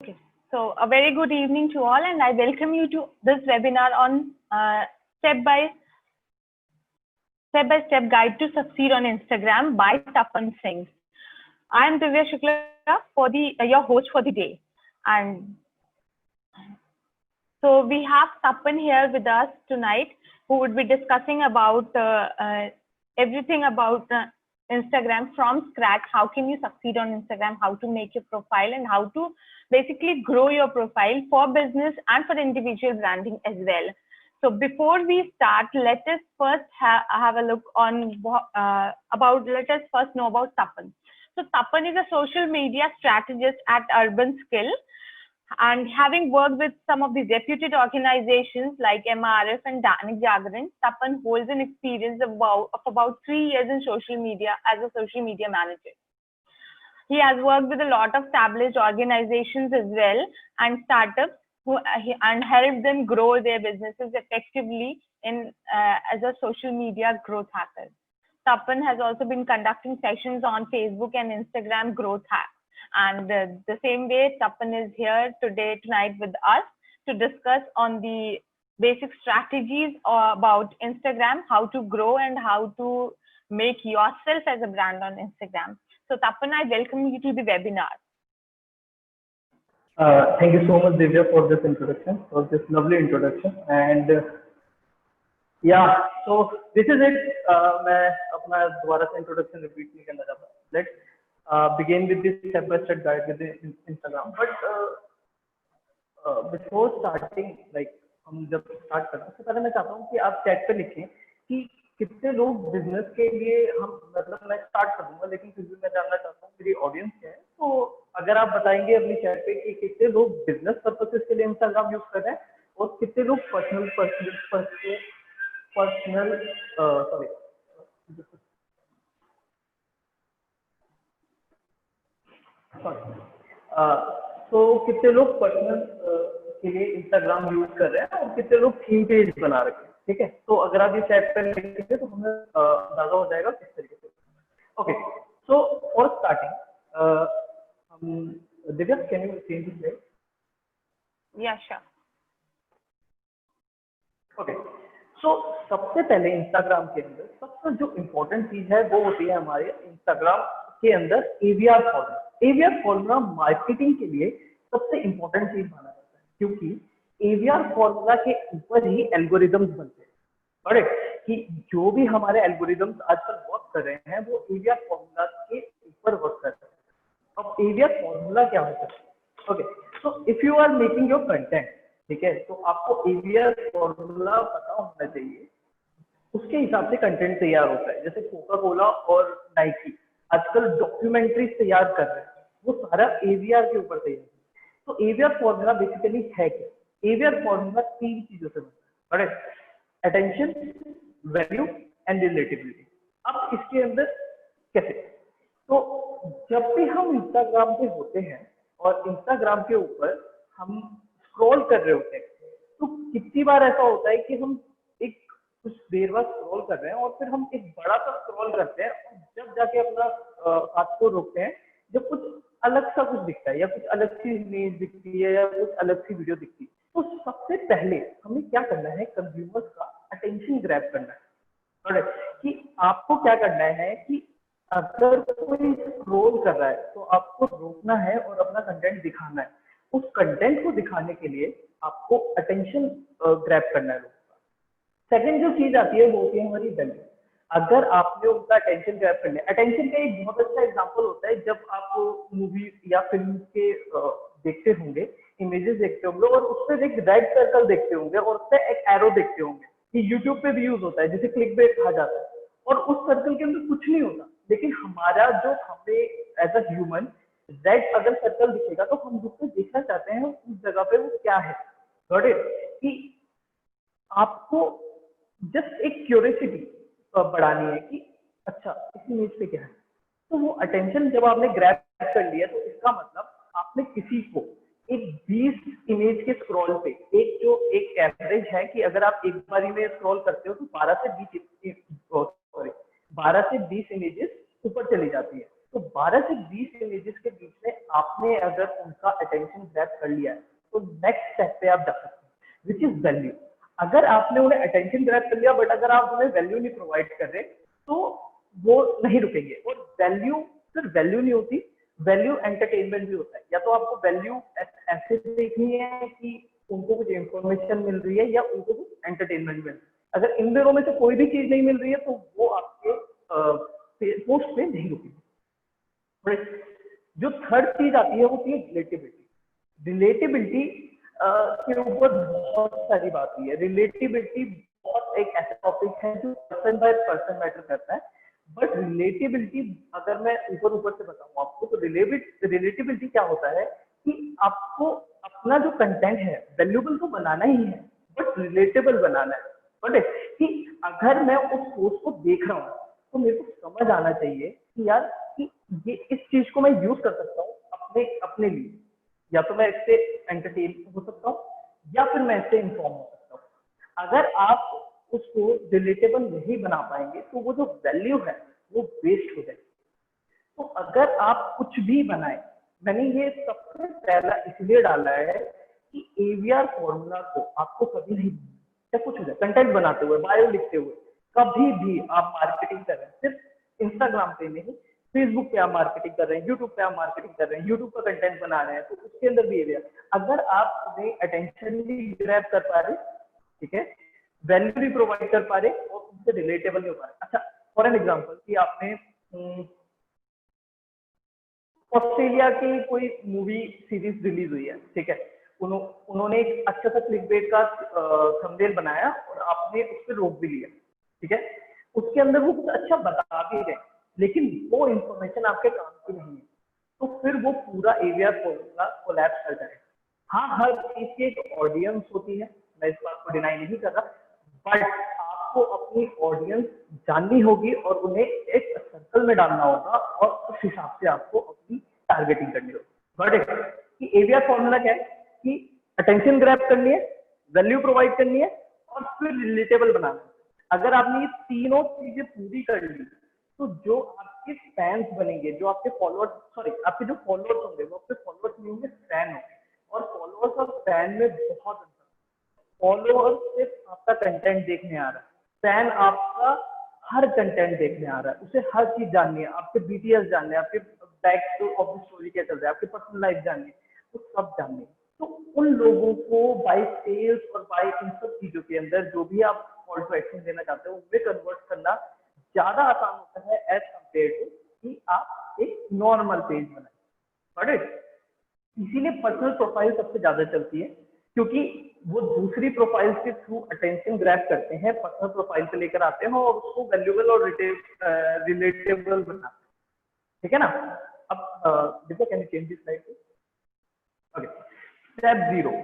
Okay, so a very good evening to all, and I welcome you to this webinar on step-by-step guide to succeed on Instagram by Tapan Singh. I am Divya Shukla for your host for the day, and so we have Tapan here with us tonight, who would be discussing about everything about Instagram from scratch. How can you succeed on Instagram? How to make your profile and how to basically grow your profile for business and for individual branding as well. So before we start, let us first have a look on let us first know about Tapan. So Tapan is a social media strategist at Urban Skill, and having worked with some of the reputed organizations like MRF and Dainik Jagran, Tapan holds an experience of about 3 years in social media as a social media manager. He has worked with a lot of established organizations as well and startups and helped them grow their businesses effectively as a social media growth hacker. Tapan has also been conducting sessions on Facebook and Instagram growth hack. And the same way, Tapan is here tonight with us to discuss on the basic strategies about Instagram, how to grow and how to make yourself as a brand on Instagram. So Tapan, I welcome you to the webinar. Thank you so much, Divya, for this introduction, for this lovely introduction. And so this is it. मैं अपना दोबारा से introduction repeat नहीं करना चाहता. Let's begin with this step-by-step guide with the Instagram. But before starting, like हम जब start करते हैं, तो पहले मैं चाहता हूँ कि आप chat पे लिखें कि कितने लोग बिजनेस के लिए मतलब मैं स्टार्ट कर दूंगा, लेकिन फिर भी मैं जानना चाहता हूँ मेरी ऑडियंस क्या है. तो अगर आप बताएंगे अपनी चैट पे कि कितने लोग बिजनेस पर्पसेस के लिए इंस्टाग्राम यूज कर रहे हैं और कितने लोग पर्सनल कितने लोग पर्सनल के लिए इंस्टाग्राम यूज कर रहे हैं और कितने लोग थीम पेज बना रखे हैं. ठीक है, तो अगर आप ये चैट पे लिखेंगे तो हमें अंदाजा हो जाएगा किस तरीके से. Okay, so for starting Divya, can you change this slide? या श्योर. ओके, सो सबसे पहले इंस्टाग्राम के अंदर सबसे जो इम्पोर्टेंट चीज है वो होती है हमारे इंस्टाग्राम के अंदर AVR formula. AVR formula marketing के लिए सबसे इम्पोर्टेंट चीज माना जाता है, क्योंकि AVR फॉर्मूला के ऊपर ही एल्गोरिदम्स बनते हैं. करेक्ट, कि जो भी हमारे एल्गोरिदम्स आजकल वर्क कर रहे हैं वो AVR फॉर्मूला के ऊपर वर्क कर रहे हैं. अब AVR फॉर्मूला क्या होता है? Okay, so if you are making your content, ठीक है, तो आपको AVR फॉर्मूला पता होना चाहिए. उसके हिसाब से कंटेंट तैयार होता है. जैसे कोका कोला और नाइकी आजकल डॉक्यूमेंट्रीज तैयार कर रहे हैं, वो सारा AVR के ऊपर तैयार है. तो AVR फॉर्मूला बेसिकली है क्या? AVR फॉर्मूला 3 चीजों से बनता है. Correct, attention, value and relativity. अब इसके अंदर कैसे? तो जब भी हम इंस्टाग्राम पे होते हैं और इंस्टाग्राम के ऊपर हम स्क्रॉल कर रहे होते हैं, तो कितनी बार ऐसा होता है कि हम एक कुछ देर बाद स्क्रॉल कर रहे हैं और फिर हम एक बड़ा सा स्क्रॉल करते हैं और जब जाके अपना हाथ को रोकते हैं जब कुछ अलग सा कुछ दिखता है या कुछ अलग सी इमेज दिखती है या कुछ अलग सी वीडियो दिखती है. तो सबसे पहले हमें क्या करना है? कंज्यूमर्स का अटेंशन ग्रैब करना है. कि आपको क्या करना है कि अगर कोई स्क्रॉल कर रहा है तो आपको रोकना है और अपना कंटेंट दिखाना है. उस कंटेंट को दिखाने के लिए आपको अटेंशन ग्रैब करना है. सेकंड जो चीज आती है वो होती है हमारी वैल्यू. अगर आपने उनका अटेंशन ग्रैब कर लिया, अटेंशन का एक बहुत अच्छा एग्जांपल होता है जब आप मूवी या फिल्म के देखते होंगे, इमेजेस देखते होंगे और उस पर एक रेड सर्कल देखते होंगे और उस पर एक एरो देखते होंगे, कि यूट्यूब पे भी यूज होता है जिसे क्लिक बेट कहा जाता है. और उस सर्कल के अंदर कुछ नहीं होता, लेकिन हमारा जो हमें एज अ ह्यूमन रेड अगर सर्कल दिखेगा तो हम जिसको देखना चाहते हैं उस जगह पे वो क्या है. कि आपको जस्ट एक क्यूरियोसिटी बढ़ानी है कि अच्छा इस इमेज पे क्या है. तो वो अटेंशन जब आपने ग्रैब कर लिया तो इसका मतलब आपने किसी को एक 20 इमेज के स्क्रॉल पे एक एवरेज है कि अगर आप एक बारी में स्क्रॉल करते हो तो 12 से 20 इमेजेस ऊपर चली जाती है. तो 12 से 20 इमेजेस के बीच में आपने अगर उनका अटेंशन ग्रैब कर लिया है तो नेक्स्ट स्टेप पे आप जा सकते हैं, विच इज वैल्यू। अगर आपने उन्हें अटेंशन ग्रैब कर लिया बट अगर आप उन्हें वैल्यू नहीं प्रोवाइड कर रहे तो वो नहीं रुकेंगे। और वैल्यू सिर्फ वैल्यू नहीं होती, वैल्यू एंटरटेनमेंट भी होता है। या तो आपको वैल्यू ऐसे देखनी है कि उनको कुछ इंफॉर्मेशन मिल रही है या उनको कुछ एंटरटेनमेंट मिल रही है। अगर इन दोनों में से कोई भी चीज नहीं मिल रही है तो वो आपके पोस्ट पे नहीं रुकेगी। जो थर्ड चीज आती है वो होती है रिलेटेबिलिटी। रिलेटेबिलिटी के ऊपर बहुत सारी बात हुई है। रिलेटेबिलिटी बहुत एक ऐसा टॉपिक है जो पर्सन बाय पर्सन मैटर करता है। बट रिलेटेबिलिटी अगर मैं ऊपर ऊपर से बताऊं आपको तो रिलेटेबिलिटी क्या होता है कि आपको अपना जो कंटेंट है वैल्यूबल तो बनाना ही है बट रिलेटेबल बनाना है। बट कि अगर मैं उस पोस्ट को देख रहा हूँ तो मेरे को समझ आना चाहिए कि यार कि ये इस चीज को मैं यूज कर सकता हूँ अपने अपने लिए। या तो मैं इससे एंटरटेन हो सकता हूँ या फिर मैं इससे इंफॉर्म हो सकता हूँ। अगर आप उसको रिलेटेबल नहीं बना पाएंगे तो वो जो वैल्यू है वो वेस्ट हो जाएगी। तो अगर आप कुछ भी बनाए, मैंने ये सबसे पहला इसलिए डाला है कि एवीआर फॉर्मूला को आपको कभी नहीं, या कुछ हो जाए कंटेंट बनाते हुए, बायो लिखते हुए, कभी भी आप मार्केटिंग कर रहे हैं, सिर्फ इंस्टाग्राम पे नहीं, फेसबुक पे आप मार्केटिंग कर रहे हैं, यूट्यूब पे आप मार्केटिंग कर रहे हैं, यूट्यूब पर कंटेंट बना रहे हैं, तो उसके अंदर भी एवीआर अगर आप उन्हें अटेंशन भी ग्रैब कर पा रहे, ठीक है, वैल्यू भी प्रोवाइड कर पा रहे और उनसे रिलेटेबल नहीं हो पा रहे। अच्छा, फॉर एन एग्जाम्पल कि आपने ऑस्ट्रेलिया की कोई मूवी सीरीज रिलीज हुई है, ठीक है, उन्होंने एक अच्छा सा क्लिकबेट का थंबनेल बनाया और आपने उस पर रोक भी लिया, ठीक है, उसके अंदर वो कुछ अच्छा बता भी रहे लेकिन वो इंफॉर्मेशन आपके काम की नहीं है, तो फिर वो पूरा एवीआर फॉर्मूला कोलैप्स कर जाएगा। हाँ, हर चीज की एक ऑडियंस होती है, मैं इस बात को डिनाई नहीं कर रहा, बट आपको अपनी ऑडियंस जाननी होगी और उन्हें एक सर्कल में डालना होगा और उस हिसाब से आपको अपनी टारगेटिंग करनी होगी। बट कि एवीआर फॉर्मूला क्या है कि अटेंशन ग्रैब करनी है, वैल्यू प्रोवाइड करनी है और फिर रिलेटेबल बनाना है। अगर आपने ये तीनों चीजें पूरी कर ली तो जो आपके फैंस बनेंगे, जो आपके फॉलोअर्स, सॉरी आपके जो फॉलोअर्स होंगे वो आपके फॉलोअर्स नहीं होंगे, फैन होंगे। और फॉलोअर्स और फैन में बहुत अंतर। फॉलोअर सिर्फ आपका कंटेंट देखने आ रहा है, फैन आपका हर कंटेंट देखने आ रहा है, उसे हर चीज जाननी है, आपके बीटीएस जानने हैं, आपके बैक ऑफ द स्टोरी क्या चल रहा है, आपकी पर्सनल लाइफ जाननी है, तो सब जाननी है। तो उन लोगों को बाय सेल्स और बाय इन सब चीजों के अंदर जो भी आप कॉल टू एक्शन देना चाहते हो उनमें कन्वर्ट करना ज्यादा आसान होता है एज कम्पेयर टू कि आप एक नॉर्मल पेज बनाए। इसीलिए पर्सनल प्रोफाइल सबसे ज्यादा चलती है क्योंकि वो दूसरी प्रोफाइल के थ्रू अटेंशन ग्रैब करते हैं, पर्सनल प्रोफाइल पे लेकर आते हैं और उसको वैल्यूएबल और रिलेटेबल बनाते हैं, ठीक है ना। अब देखो, can you change this slide? Okay, step 0,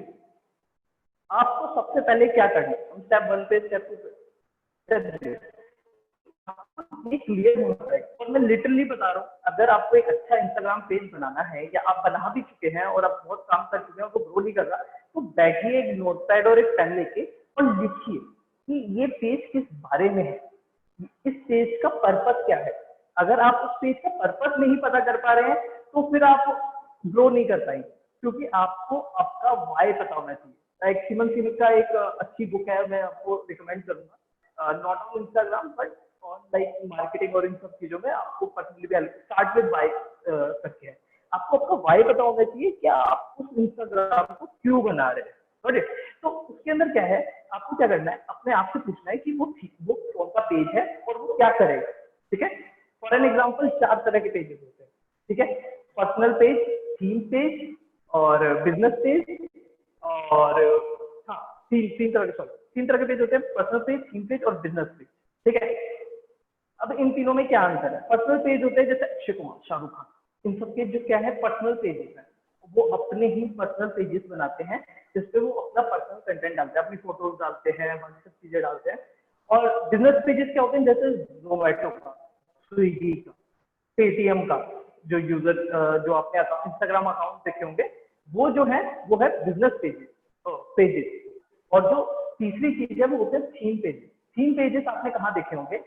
आपको सबसे पहले क्या करना है, हम स्टेप 1 पे, स्टेप 2 पे, स्टेप 0 ये क्लियर होना चाहिए। और मैं लिटरली बता रहा हूँ, अगर आपको एक अच्छा इंस्टाग्राम पेज बनाना है या आप बना भी चुके हैं और आप बहुत काम कर चुके हैं, आपको ग्रो नहीं कर रहा, तो बैठिए एक नोटपैड और एक पेन लेके और लिखिए कि ये पेज किस बारे में है, इस पेज का पर्पस क्या है। अगर आप उस पेज का पर्पस नहीं पता कर पा रहे हैं तो फिर आप ग्रो नहीं कर पाएंगे, क्योंकि आपको आपका वाई पता होना चाहिए। एक सिमन सिनेक का एक अच्छी बुक है, मैं आपको रिकमेंड करूंगा, not on Instagram but on like marketing और इन सब चीजों में आपको पर्सनली स्टार्ट विद वाई करके है। आपको आपका वाई पता होना चाहिए कि आप उस इंस्टाग्राम को क्यों बना रहे हैं। तो उसके अंदर क्या है, आपको क्या करना है, अपने आप से पूछना है कि वो कौन सा पेज है और वो क्या करेगा, ठीक है। फॉर एन एग्जाम्पल 4 तरह के पेजेस होते हैं, ठीक है, पर्सनल पेज, थीम पेज और बिजनेस पेज, और हाँ, तीन तरह के पेज होते हैं, पर्सनल पेज, थीम पेज और बिजनेस पेज, ठीक है। अब इन तीनों में क्या अंतर है? पर्सनल पेज होते हैं जैसे अक्षय कुमार, शाहरुख खान, इन सबके जो क्या है पर्सनल पेजेस है, वो अपने ही पर्सनल पेजेस बनाते हैं जिसपे वो अपना पर्सनल कंटेंट डालते हैं, अपनी फोटोज डालते हैं, सब चीजें डालते हैं। और बिजनेस पेजेस क्या होते हैं, जैसे जोमेटो का, स्विगी का, पेटीएम का, जो यूजर जो आपने इंस्टाग्राम अकाउंट देखे होंगे, वो जो है वो है बिजनेस पेजेस। और जो तीसरी चीज है वो होते हैं थीम पेजेस। थीम पेजेस आपने कहाँ देखे होंगे?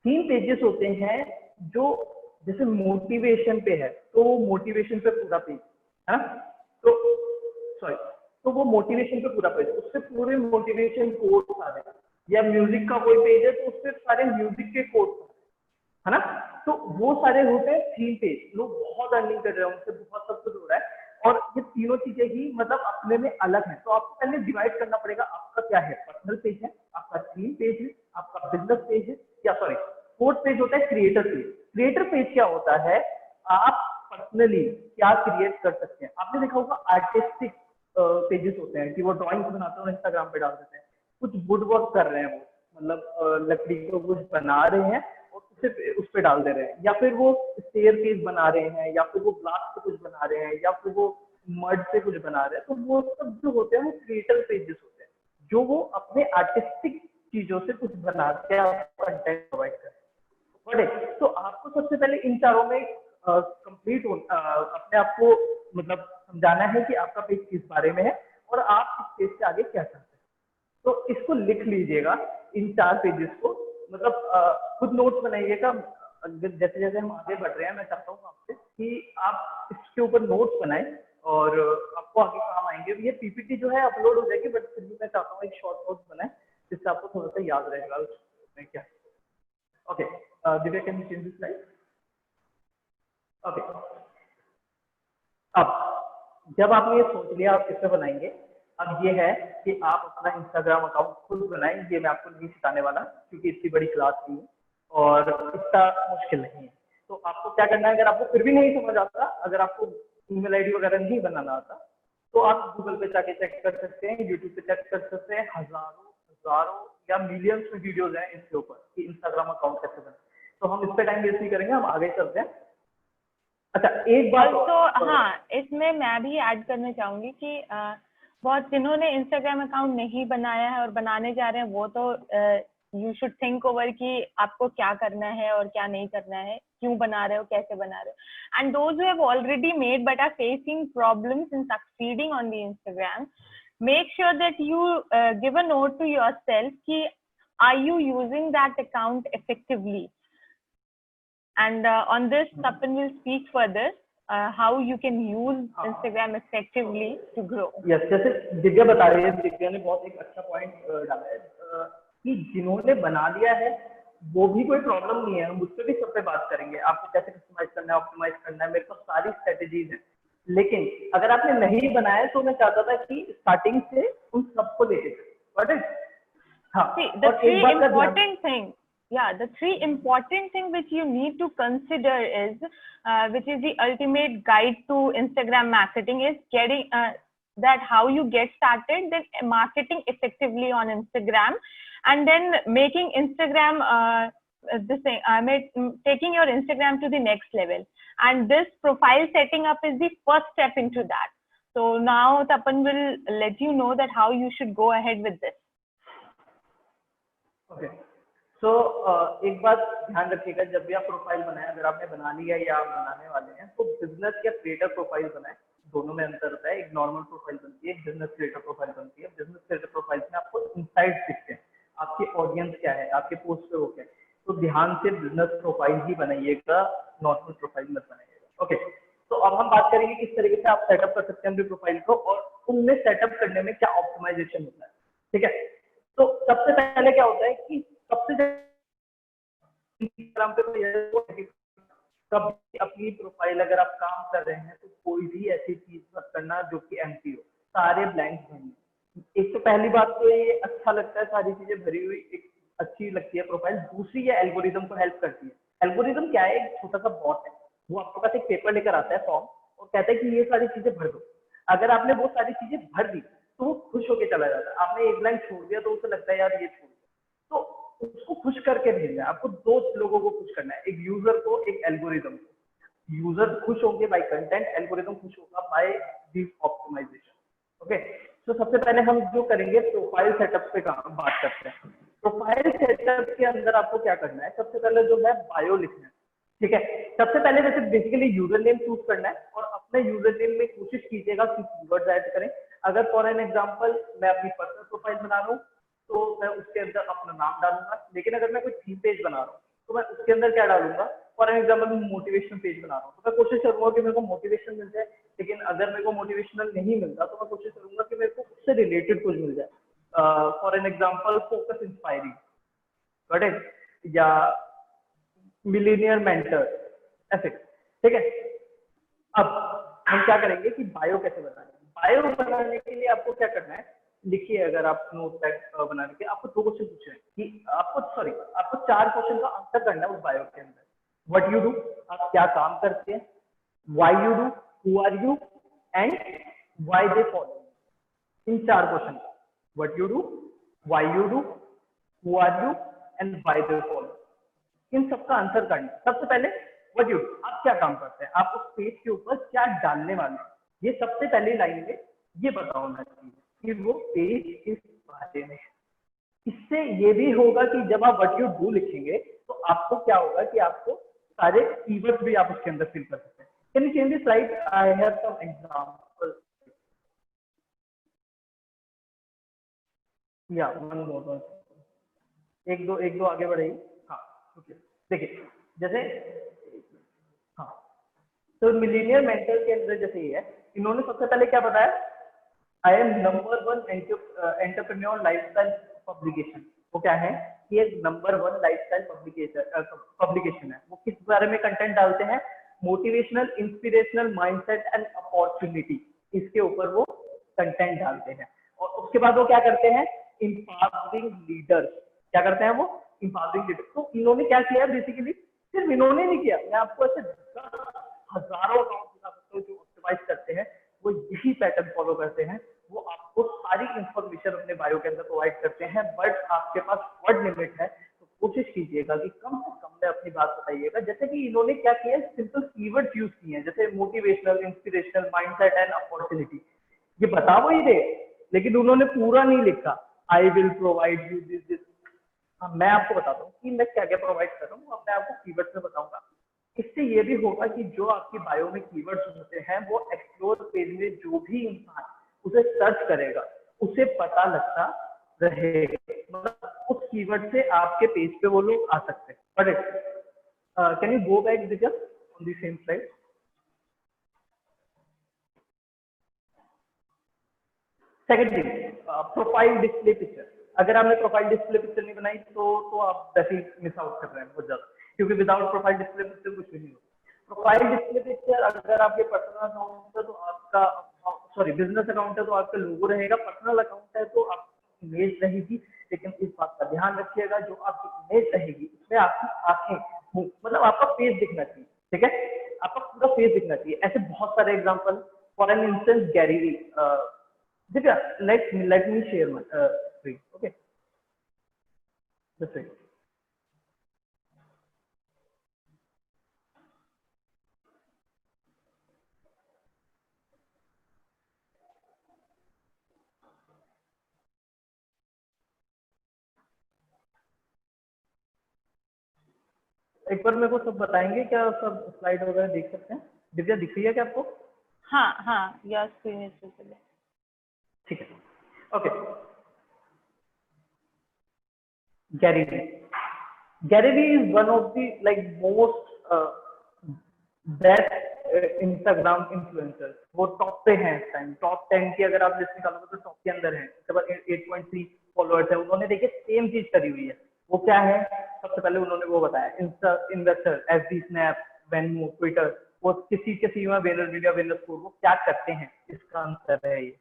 थीम पेजेस होते हैं जो जैसे मोटिवेशन पे है तो मोटिवेशन पे पूरा पेज है ना, तो सॉरी, तो वो मोटिवेशन पे पूरा पेज, उससे पूरे मोटिवेशन कोट्स आ रहे हैं, या म्यूजिक का कोई पेज है तो उससे सारे म्यूजिक के कोट्स है ना, तो वो सारे होते हैं थीम पेज, लोग बहुत अर्निंग कर रहे हैं उनसे, बहुत सब कुछ हो रहा है। और ये तीनों चीजें ही मतलब अपने में अलग है, तो आपको पहले डिवाइड करना पड़ेगा आपका क्या है, पर्सनल पेज है, आपका थीम पेज है, आपका बिजनेस पेज है, या सॉरी फोर्थ पेज होता है क्रिएटर पेज। क्रिएटर पेज क्या होता है, आप पर्सनली क्या क्रिएट कर सकते हैं। आपने देखा होगा आर्टिस्टिक पेजेस होते हैं कि वो ड्राइंग्स बनाते हैं और इंस्टाग्राम पे डाल देते हैं, कुछ वुड वर्क कर रहे हैं वो, मतलब लकड़ी को कुछ बना रहे हैं और उसे उस पे डाल दे रहे हैं, या फिर वो स्टेयर केस बना रहे हैं, या फिर वो ग्लास से कुछ बना रहे हैं, या फिर वो मड से कुछ बना रहे हैं, तो वो सब जो होते हैं वो क्रिएटर पेजेस होते हैं, जो वो अपने आर्टिस्टिक चीजों से कुछ बना के कंटेंट प्रोवाइड करते हैं। तो आपको सबसे पहले इन चारों में कंप्लीट अपने आप को मतलब समझाना है कि आपका पेज किस बारे में है और आप इस पेज से आगे क्या चाहते हैं। तो इसको लिख लीजिएगा इन 4 पेजेस को, मतलब खुद नोट्स बनाइएगा। जैसे जैसे हम आगे बढ़ रहे हैं मैं चाहता हूँ आपसे कि आप इसके ऊपर नोट्स बनाएं और आपको आगे काम आएंगे। ये पीपीटी जो है अपलोड हो जाएगी, बट फिर भी मैं चाहता हूँ एक शॉर्ट नोट्स बनाएं जिससे आपको थोड़ा सा याद रहेगा उसमें क्या। Okay Divya, can you change this slide? Okay, अब जब आपने ये सोच लिया आप किससे बनाएंगे, अब ये है कि आप अपना इंस्टाग्राम अकाउंट खुद बनाएं। ये मैं आपको नहीं सिखाने वाला क्योंकि इतनी बड़ी क्लास नहीं है और इतना मुश्किल नहीं है। तो आपको क्या करना है, अगर आपको फिर भी नहीं समझ आता, अगर आपको ईमेल आईडी वगैरह नहीं बनाना आता, तो आप गूगल पे जाके चेक कर सकते हैं, यूट्यूब पे चेक कर सकते हैं, हजारों या मिलियंस में वीडियोज हैं इसके ऊपर कि इंस्टाग्राम अकाउंट कैसे बनाए। तो हम इस पे टाइम वेस्ट नहीं करेंगे, हम आगे चलते हैं। अच्छा एक बात तो हाँ, इसमें मैं भी ऐड करना चाहूंगी कि बहुत जिन्होंने इंस्टाग्राम अकाउंट नहीं बनाया है और बनाने जा रहे हैं, वो तो यू शुड थिंक ओवर कि आपको क्या करना है और क्या नहीं करना है, क्यों बना रहे हो, कैसे बना रहे हो। And those who have already made but are facing problems in succeeding on the Instagram, make sure that you give a note to yourself ki are you using that account effectively, and on this Tapan will speak further how you can use Instagram effectively to grow. Yes, जैसे दिव्या बता रही है, दिव्या ने बहुत एक अच्छा point डाला है कि जिन्होंने बना लिया है वो भी कोई प्रॉब्लम नहीं है, हम उस पर भी सब पे बात करेंगे, आपको कैसे कस्टमाइज करना है, ऑप्टिमाइज करना है, मेरे पास सारी स्ट्रेटेजीज हैं। लेकिन अगर आपने नहीं बनाया तो मैं चाहता था कि स्टार्टिंग से उन सबको लेके चलें। हाँ, see the three important thing, yeah, the three important thing which you need to consider is which is the ultimate guide to Instagram marketing is getting that how you get started, then marketing effectively on Instagram, and then making Instagram this thing, taking your Instagram to the next level. And this profile setting up is the first step into that. So now Tapan will let you know that how you should go ahead with this. Okay. So एक बात ध्यान रखिएगा, जब भी आप profile बनाएं, अगर आपने बना लिया या आप बनाने वाले हैं, तो बिजनेस या क्रिएटर प्रोफाइल बनाएं। दोनों में अंतर होता है, एक नॉर्मल प्रोफाइल बनती है, एक बिजनेस क्रिएटर प्रोफाइल बनती है। बिजनेस क्रिएटर प्रोफाइल में आपको इनसाइट्स दिखते हैं, आपकी ऑडियंस क्या है, आपके पोस्ट पे वो क्या है, तो ध्यान से बिजनेस प्रोफाइल ही बनाइएगा, नॉर्मल प्रोफाइल मत बनाइएगा। ओके, तो अब हम बात करेंगे किस तरीके से आप सेटअप कर सकते हैं अपनी प्रोफाइल को और उनमें सेटअप करने में क्या ऑप्टिमाइजेशन होता है। ठीक है, तो सबसे पहले क्या होता है कि सबसे इंस्टाग्राम पे कभी अपनी प्रोफाइल अगर आप काम कर रहे हैं तो कोई भी ऐसी चीज मत करना जो कि एम्प्टी हो, सारे ब्लैंक भरने। एक तो पहली बात तो ये अच्छा लगता है, सारी चीजें भरी हुई एक अच्छी लगती है प्रोफाइल। दूसरी ये एल्गोरिदम को हेल्प करती है। एल्गोरिदम क्या है, एक छोटा सा बॉट है, वो आपके पास एक पेपर लेकर आता है फॉर्म और कहता है कि ये सारी चीजें भर दो। अगर आपने वो सारी चीजें भर दी तो वो खुश होकर चला जाता है। आपने एक ब्लैंक छोड़ दिया तो उसे लगता है यार ये छोड़, तो उसको खुश करके भेजना है। आपको दो लोगों को खुश करना है, एक यूजर को, एक एल्गोरिदम को। यूजर खुश होंगे बाय कंटेंट, एल्गोरिदम खुश होगा बाय दिस ऑप्टिमाइजेशन। ओके, तो सबसे पहले हम जो करेंगे प्रोफाइल सेटअप पे बात करते हैं। प्रोफाइल सेटअप के अंदर आपको क्या करना है, सबसे पहले जो है बायो लिखना है। ठीक है, सबसे पहले वैसे बेसिकली यूजर नेम चूज करना है और अपने यूजर नेम में कोशिश कीजिएगा कि कीवर्ड्स ऐड करें। अगर फॉर एन एग्जांपल मैं अपनी पर्सनल प्रोफाइल बना रहा हूँ तो मैं उसके अंदर अपना नाम डालूंगा, लेकिन अगर मैं कोई थीम पेज बना रहा हूँ तो मैं उसके अंदर क्या डालूंगा, फॉर एग्जाम्पल मैं मोटिवेशनल पेज बना रहा हूँ, तो मैं कोशिश करूंगा कि मेरे को मोटिवेशन मिल जाए, लेकिन अगर मेरे को मोटिवेशनल नहीं मिलता तो मैं कोशिश करूंगा कि मेरे को उससे रिलेटेड कुछ मिल जाए। For an example focus inspiring, correct, या मिलीनियर मेंटर, ऐसे, ठीक है। अब हम क्या करेंगे कि बायो कैसे बनाएंगे। बायो बनाने के लिए आपको क्या करना है, लिखिए, अगर आप नोट पैड बनाने के आपको 2 क्वेश्चन पूछे हैं कि आपको 4 क्वेश्चन का आंसर करना है उस बायो के अंदर। व्हाट यू डू, आप क्या काम करते हैं, why you do, who are you, and why they follow. इन 4 क्वेश्चन का what you do, why you do, who are you, and why they follow, इन सबका आंसर करना। सबसे पहले व्हाट यू, आप क्या काम करते हैं, आप उस पेज के ऊपर क्या डालने वाले हैं, ये सबसे पहली लाइन में ये पता होना चाहिए कि वो पेज किस बारे में है। इससे ये भी होगा कि जब आप व्हाट यू डू लिखेंगे तो आपको क्या होगा कि आपको सारे कीवर्ड्स भी आप उसके अंदर फिल कर सकते हैं। Can you change this slide, I have some example, या वन मोर, एक दो आगे बढ़ेगी। हाँ, ओके, देखिए, जैसे, हाँ, तो मिलीनियर मेंटर के अंदर जैसे ये है, इन्होंने सबसे पहले क्या बताया, I am number 1 entrepreneur lifestyle publication. वो क्या है कि एक नंबर 1 लाइफस्टाइल पब्लिकेशन है। वो किस बारे में कंटेंट डालते हैं, motivational, inspirational, mindset and opportunity, इसके ऊपर वो कंटेंट डालते हैं। और उसके बाद वो क्या करते हैं, इंपावरिंग लीडर्स, क्या करते हैं वो, इंपावरिंग लीडर। तो इन्होंने क्या किया बेसिकली, सिर्फ इन्होंने नहीं किया, मैं आपको ऐसे हजारों अकाउंट दिखा सकता हूँ जो ऑप्टिमाइज करते हैं, वो यही पैटर्न फॉलो करते हैं। वो आपको सारी इंफॉर्मेशन अपने बायो के अंदर प्रोवाइड करते हैं, बट आपके पास वर्ड लिमिट है, तो कोशिश कीजिएगा कि कम से कम में अपनी बात बताइएगा। जैसे कि इन्होंने क्या किया, सिंपल कीवर्ड्स यूज किए हैं, जैसे motivational, inspirational, mindset and opportunity. ये बता वो ही दे, लेकिन उन्होंने पूरा नहीं लिखा, I will provide you this this. मैं आपको बताता हूँ कि मैं क्या क्या प्रोवाइड कर रहा हूँ, अब मैं आपको कीवर्ड्स में बताऊंगा। इससे ये भी होगा कि जो आपकी बायो में कीवर्ड्स होते हैं, वो एक्सप्लोर पेज में जो भी इंसान उसे सर्च करेगा, उसे पता लगता रहेगा, मतलब उस कीवर्ड से आपके पेज पे वो लोग आ सकते हैं। But can you go back this on the same slide. Second thing, profile display picture. अगर आपने प्रोफाइल डिस्प्ले पिक्चर नहीं बनाई तो आप वैसे ही मिस आउट कर रहे हैं बहुत ज्यादा, क्योंकि विदाउट प्रोफाइल डिस्प्ले पिक्चर कुछ भी नहीं होगा। प्रोफाइल डिस्प्ले पिक्चर, अगर आपके पर्सनल अकाउंट है तो आपका, सॉरी, बिजनेस अकाउंट है तो आपका लोगो रहेगा, पर्सनल अकाउंट है तो आपकी इमेज रहेगी। लेकिन इस बात का ध्यान रखिएगा, जो आपकी इमेज रहेगी उसमें आपकी आंखें, मतलब आपका फेस दिखना चाहिए, ठीक है, आपका पूरा फेस दिखना चाहिए। ऐसे बहुत सारे example, for an instance Gary Vee, Divya, let me share my screen. Okay, that's it. एक बार मेरे को सब बताएंगे क्या, सब स्लाइड वगैरह देख सकते हैं। दिव्या, दिख रही है क्या आपको? हाँ हाँ, योर स्क्रीन इज विजिबल। ठीक है, okay. Gary Vee. Gary Vee is one of the like most best Instagram influencers. वो टॉप पे हैं इस टाइम, टॉप 10 की अगर आप लिस्ट निकालोगे तो टॉप के अंदर है। उसके बाद 8.3 फॉलोअर्स है। उन्होंने देखिए सेम चीज करी हुई है। वो क्या है, सबसे पहले उन्होंने वो बताया, investor, FB, snap, venue, Twitter, वो किसी के सीमा, वेनर मीडिया, वेनर स्कूल, वो क्या करते हैं, इसका आंसर है ये।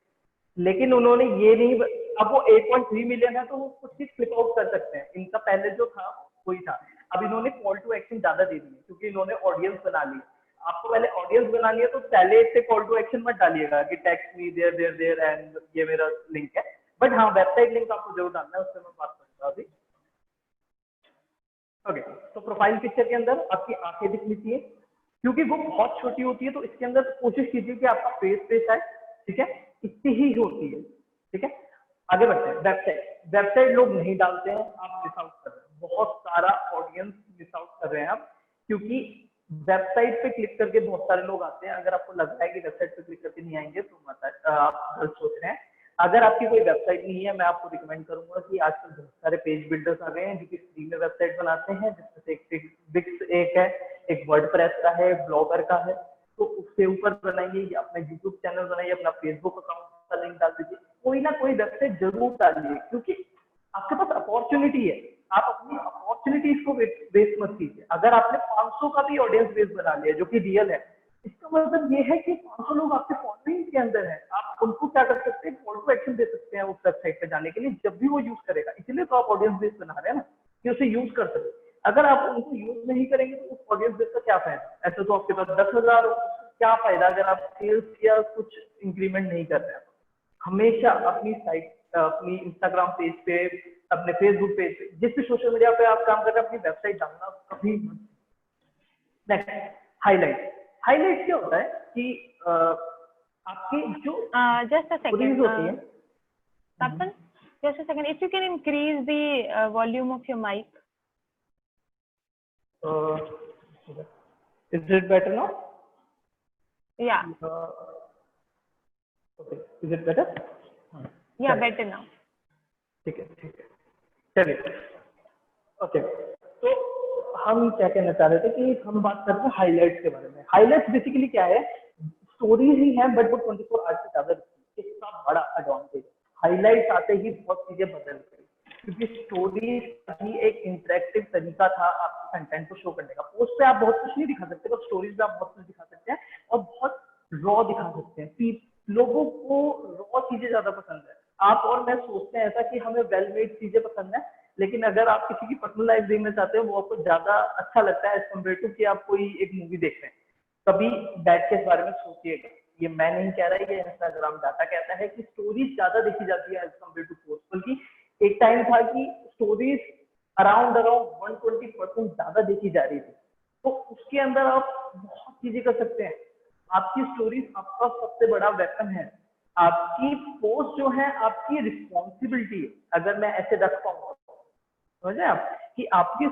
लेकिन उन्होंने ये नहीं, अब वो 8.3 मिलियन है तो वो कुछ चीज फ्लिप आउट कर सकते हैं। इनका पहले जो था वही था। अब इन्होंने कॉल टू एक्शन ज्यादा दे दी है, क्योंकि इन्होंने ऑडियंस बना ली। आपको पहले ऑडियंस बनानी है तो पहले से कॉल टू एक्शन मत डालिएगा कि text me there there there and ये मेरा लिंक है। बट हाँ, वेबसाइट लिंक आपको जरूर डालना है, उससे मैं बात करूंगा अभी। ओके, तो प्रोफाइल पिक्चर के अंदर आपकी आंखें दिखनी चाहिए, क्योंकि वो बहुत छोटी होती है, तो इसके अंदर कोशिश कीजिए कि आपका फेस आए, ठीक है, इतनी ही होती है, ठीक है। आगे बढ़ते हैं। वेबसाइट लोग नहीं डालते हैं, आप मिस आउट कर रहे हैं, बहुत सारा ऑडियंस मिस आउट कर रहे हैं आप, क्योंकि वेबसाइट पे क्लिक करके बहुत सारे लोग आते हैं। अगर आपको लगता है कि वेबसाइट पे क्लिक करके नहीं आएंगे तो मत, आप गलत सोच रहे हैं। अगर आपकी कोई वेबसाइट नहीं है, मैं आपको रिकमेंड करूंगा कि आजकल बहुत सारे पेज बिल्डर्स आ गए हैं जो कि फ्री में वेबसाइट बनाते हैं, जिसमें से एक विक्स एक है, एक वर्डप्रेस का है, ब्लॉगर का है, तो उसके ऊपर बनाइए, या अपना यूट्यूब चैनल बनाइए, अपना फेसबुक अकाउंट का लिंक डाल दीजिए, कोई ना कोई वेबसाइट जरूर डालिए, क्योंकि आपके पास अपॉर्चुनिटी है। आप अपनी अपॉर्चुनिटीज को वेस्ट मत कीजिए। अगर आपने 500 का भी ऑडियंस बेस बना लिया जो कि रियल है, इसका मतलब ये है कि 500 लोग आपके फॉलोइंग के अंदर है, आप उनको क्या कर सकते हैं, कॉल टू एक्शन दे सकते हैं उस वेबसाइट पे जाने के लिए जब भी वो यूज करेगा। इसलिए तो आप ऑडियंस बेस बना रहे हैं ना, कि उसे यूज कर सके। अगर आप उनको यूज नहीं करेंगे तो उस ऑडियंस बेस का क्या फायदा? ऐसे तो आपके पास 10,000 क्या फायदा अगर आप सेल्स या कुछ इंक्रीमेंट नहीं कर रहे हैं। हमेशा अपनी साइट, अपनी इंस्टाग्राम पेज पे, अपने फेसबुक पेज पे, जिस भी सोशल मीडिया पे आप काम कर रहे हैं, अपनी वेबसाइट डालना कभी मत। Next, highlight. हाईलाइट क्या होता है कि आपकी जो just a second, होती है। Tapan, just a second, if you can increase the volume of your mic. Is it better now? Yeah. Okay, is it better? Yeah, better now. ठीक है चलिए। ओके, तो हम क्या कहना चाह रहे थे कि हम बात कर रहे हैं हाईलाइट्स के बारे में। हाईलाइट्स बेसिकली क्या है, स्टोरीज ही है बट वो 24 आवर्स से ज्यादा रहती है। इसका बड़ा एडवांटेज, हाईलाइट्स आते ही बहुत चीजें बदल गई, क्योंकि स्टोरीज ही एक इंटरेक्टिव तरीका था आपके कंटेंट को शो करने का। पोस्ट पे आप बहुत कुछ नहीं दिखा सकते, बट स्टोरीज पे आप बहुत कुछ दिखा सकते हैं और बहुत रॉ दिखा सकते हैं। लोगों को रॉ चीजें ज्यादा पसंद है। आप और मैं सोचते हैं ऐसा कि हमें वेल मेड चीजें पसंद है, लेकिन अगर आप किसी की पर्सनल लाइफ देखना चाहते हो वो आपको ज्यादा अच्छा लगता है एज कम्पेयर टू कि आप कोई एक मूवी देख रहे हैं। कभी बैठ के इस बारे में सोचिएगा। ये मैं नहीं कह रहा, ये इंस्टाग्राम डाटा कहता है कि स्टोरीज ज्यादा देखी जाती है एज कम्पेयर टू पोस्ट। बल्कि एक टाइम था कि स्टोरीज अराउंड 120% ज्यादा देखी जा रही थी। तो उसके अंदर आप बहुत चीजें कर सकते हैं। आपकी स्टोरीज आपका सबसे बड़ा वेपन है। आपकी पोस्ट जो है आपकी रिस्पॉन्सिबिलिटी है। अगर मैं ऐसे रख पाऊंगा, समझे आप, कि आपकी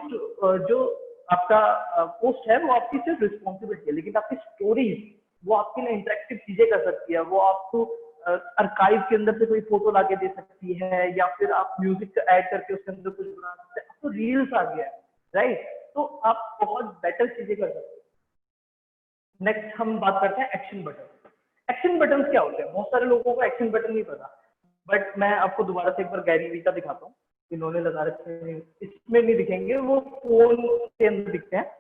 जो आपका पोस्ट है वो आपकी सिर्फ रिस्पॉन्सिबिलिटी है, लेकिन आपकी स्टोरीज वो आपके लिए इंटरेक्टिव चीजें कर सकती है। वो आपको आर्काइव के अंदर से कोई फोटो लाके दे सकती है, या फिर आप म्यूजिक ऐड करके उसके अंदर कुछ बना सकते हैं। अब तो रील्स आ गया है, राइट? तो आप बहुत बेटर चीजें कर सकते हैं। नेक्स्ट हम बात करते हैं एक्शन बटन। एक्शन बटन क्या होते हैं? बहुत सारे लोगों को एक्शन बटन नहीं पता, बट मैं आपको दोबारा से एक बार गैरी वी का दिखाता हूँ। इन्होंने लगा रखे हैं, इसमें नहीं दिखेंगे, वो फोन के अंदर दिखते हैं।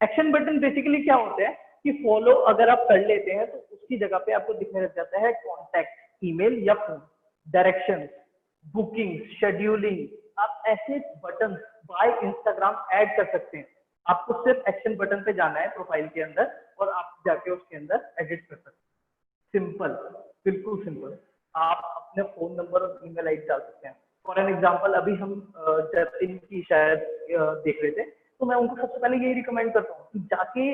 एक्शन बटन बेसिकली क्या होते हैं कि फॉलो अगर आप कर लेते हैं तो उसकी जगह पे आपको दिखने लग जाता है कॉन्टैक्ट, ईमेल या फोन, डायरेक्शन, बुकिंग, शेड्यूलिंग। आप ऐसे बटन बाय इंस्टाग्राम ऐड कर सकते हैं। आपको सिर्फ एक्शन बटन पे जाना है प्रोफाइल के अंदर और आप जाके उसके अंदर एडिट कर सकते हैं। सिंपल, बिल्कुल सिंपल। आप अपने फोन नंबर और ईमेल आईडी डाल सकते हैं। फॉर एन एग्जांपल, अभी हम जतिन की शायद देख रहे थे, तो मैं उनको सबसे पहले यही रिकमेंड करता हूँ कि जाके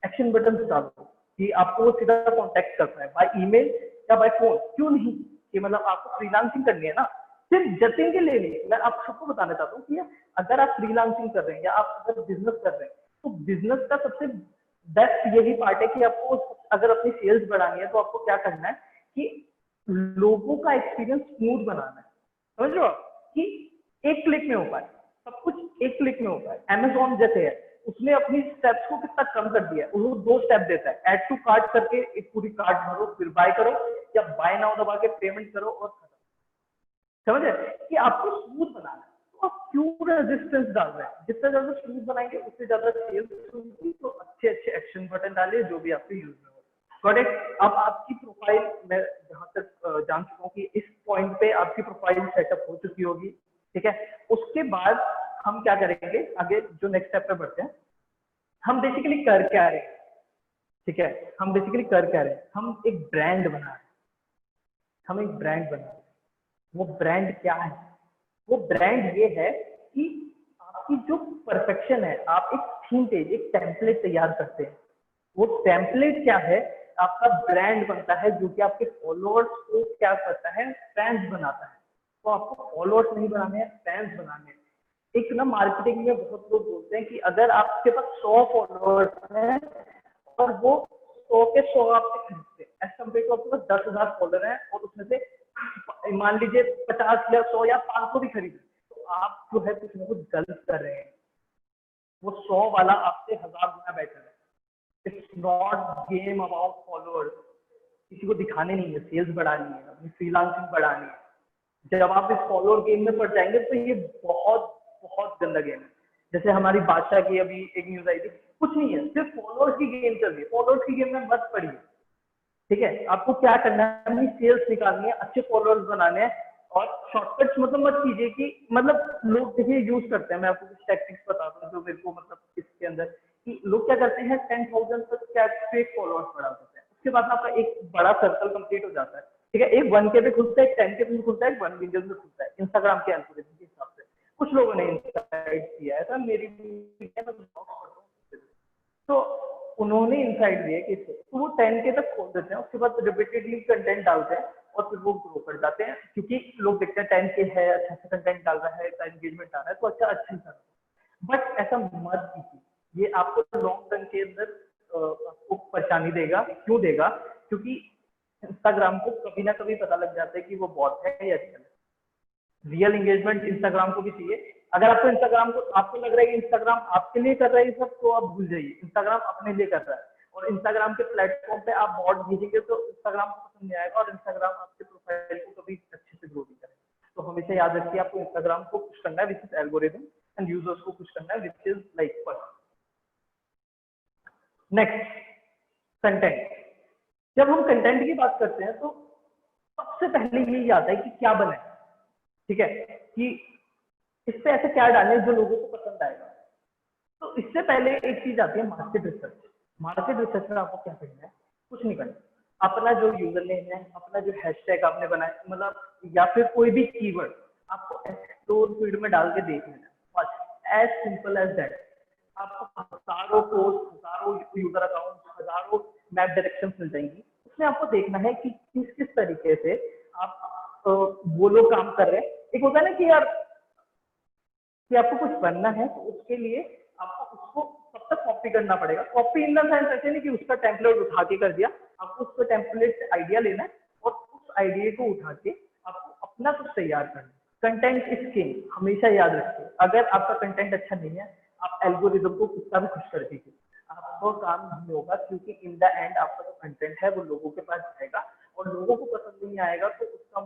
एक्शन बटन डालो कि आपको वो सीधा कांटेक्ट कर पाए बाय ईमेल या बाय फोन। क्यों नहीं, कि मतलब आपको फ्रीलांसिंग करनी है ना, सिर्फ जतिन के लिए नहीं। मैं आप सबको बताना चाहता हूँ कि अगर आप फ्रीलांसिंग कर रहे हैं या आप अगर बिजनेस कर रहे हैं, तो बिजनेस का सबसे बेस्ट यही पार्ट है कि आपको अगर अपनी सेल्स बढ़ानी है तो आपको क्या करना है कि लोगों का एक्सपीरियंस स्मूथ बनाना है। समझ लो कि एक क्लिक में हो पाए, सब कुछ एक क्लिक में हो पाए। अमेजोन जैसे है, उसने अपनी स्टेप्स को कितना कम कर दिया है। वो 2 स्टेप देता है, ऐड टू कार्ट करके एक पूरी कार्ट भरो, फिर बाय करो, या बाय नाउ दबा के पेमेंट करो और खत्म। समझे कि आपको स्मूथ बनाना है। तो आप क्यों रेजिस्टेंस डाल रहे हैं? जितना ज्यादा स्मूथ बनाएंगे उतनी ज्यादा सेल्स होगी। तो अच्छे अच्छे एक्शन बटन डालिए जो भी आपके यूज में हो। Got it? अब आपकी प्रोफाइल, मैं जहां तक जान चुका हूँ कि इस पॉइंट पे आपकी प्रोफाइल सेटअप हो चुकी होगी, ठीक है। उसके बाद हम क्या करेंगे, आगे जो नेक्स्ट स्टेप पे बढ़ते हैं, हम बेसिकली कर क्या रहे हैं, ठीक है। हम बेसिकली कर क्या रहे हैं, हम एक ब्रांड बना रहे हैं। हम एक ब्रांड बना रहे हैं। वो ब्रांड क्या है? वो ब्रांड ये है कि आपकी जो परफेक्शन है, आप एक थीम पेज, एक टेम्पलेट तैयार करते हैं। वो टेम्पलेट क्या है? आपका ब्रांड बनता है, जो कि आपके फॉलोअर्स को क्या करता है, फैंस बनाता है। तो आपको फॉलोअर्स नहीं बनाने हैं, फैंस बनाने हैं। एक ना मार्केटिंग में बहुत लोग बोलते हैं कि अगर आपके पास 100 फॉलोअर्स हैं और वो 100 के 100 आपसे खरीदते हैं, एज कम्पेयर टू आपके पास 10,000 फॉलोअर हैं और उसमें से मान लीजिए 50 या 100 या 500 भी खरीदे, तो आप जो है कुछ ना कुछ गलत कर रहे हैं। वो 100 वाला आपसे 1000 गुना बेटर है। It's not game about followers, किसी को दिखाने नहीं है, सेल्स बढ़ानी है, अपनी फ्रीलांसिंग बढ़ानी है। जब आप इस फॉलोअर गेम में पड़ जाएंगे तो ये बहुत बहुत गंदा गेम है। जैसे हमारी बादशाह की अभी एक न्यूज आई थी, कुछ नहीं है, सिर्फ फॉलोअर्स की गेम चल रही है। फॉलोअर्स की गेम में मत पड़िए, ठीक है। आपको क्या करना है, अपनी सेल्स निकालनी है, अच्छे फॉलोअर्स बनाने हैं, और शॉर्टकट्स मतलब मत कीजिए कि मतलब लोग देखिए यूज करते हैं। मैं आपको कुछ टेक्निक्स बताता हूँ जो मेरे को मतलब इसके अंदर, कि लोग क्या करते हैं 10,000 तक क्या फेक फॉलोअर्स बढ़ा देते हैं, उसके बाद आपका एक बड़ा सर्कल कंप्लीट हो जाता है, ठीक है। एक 1K पे खुलता है, एक 10K पे खुलता है, एक 1 मिलियन पे खुलता है, इंस्टाग्राम के एल्गोरिथम के हिसाब से। कुछ लोगों ने इंसाइट किया है, था मेरी तो उन्होंने इंसाइट दिया कि तो वो 10K तक खोल देते हैं, उसके बाद रिपीटेडली कंटेंट डालते हैं और फिर वो ग्रो कर जाते हैं, क्योंकि लोग देखते हैं 10K है, अच्छा सा कंटेंट डाल रहा है, इतना एंगेजमेंट आ रहा है, तो अच्छा अच्छा ही कर रहा है। बट ऐसा मत कीजिए, ये आपको लॉन्ग रन के अंदर आपको परेशानी देगा। क्यों देगा? क्योंकि इंस्टाग्राम को कभी ना कभी पता लग जाता है कि वो बॉट है या रियल है। रियल एंगेजमेंट इंस्टाग्राम को भी चाहिए। अगर आपको इंस्टाग्राम को आपको लग रहा है कि इंस्टाग्राम आपके लिए कर रहा है ये सब, तो आप भूल जाइए, इंस्टाग्राम अपने लिए कर रहा है। और इंस्टाग्राम के प्लेटफॉर्म पे आप बॉट भेजेंगे तो इंस्टाग्राम को पसंद नहीं आएगा, और इंस्टाग्राम आपके प्रोफाइल को कभी अच्छे से ग्रो नहीं करेगा। तो हमेशा याद रखिए, आपको इंस्टाग्राम को पुश करना है which is algorithm, and users को पुश करना है which is like person. Next, content. जब हम कंटेंट की बात करते हैं तो सबसे पहले यही आता है कि क्या बनाए, ठीक है, कि इस पे ऐसे क्या डालें जो लोगों को पसंद आएगा। तो इससे पहले एक चीज आती है मार्केट रिसर्च। मार्केट रिसर्च में आपको क्या करना है? कुछ नहीं करना। अपना जो यूजर नेम है, अपना जो हैशटैग आपने बनाया, मतलब या फिर कोई भी कीवर्ड आपको एक्सप्लोर फील्ड में डाल के देख लेना है, बस एज सिंपल एज दैट। आपको हजारों पोस्ट, हजारों यूजर अकाउंट, हजारों मैप डायरेक्शन मिल जाएंगी। उसमें आपको देखना है कि किस किस तरीके से आप वो लोग काम कर रहे हैं। एक होता है ना कि यार कि आपको कुछ बनना है, तो उसके लिए आपको उसको तब तक कॉपी करना पड़ेगा। कॉपी इन द सेंस ऐसे नहीं कि उसका टेम्पलेट उठा के कर दिया, आपको उसका टेम्पलेट आइडिया लेना है और उस आइडिया को उठा के आपको अपना कुछ तैयार करना है। कंटेंट इज किंग, हमेशा याद रखिए। अगर आपका कंटेंट अच्छा नहीं है, आप एल्गोरिदम को कितना भी खुश कर दीजिए, आपको काम नहीं होगा, क्योंकि इन द एंड आपका जो कंटेंट है वो लोगों के पास जाएगा, और लोगों को पसंद नहीं आएगा तो उसका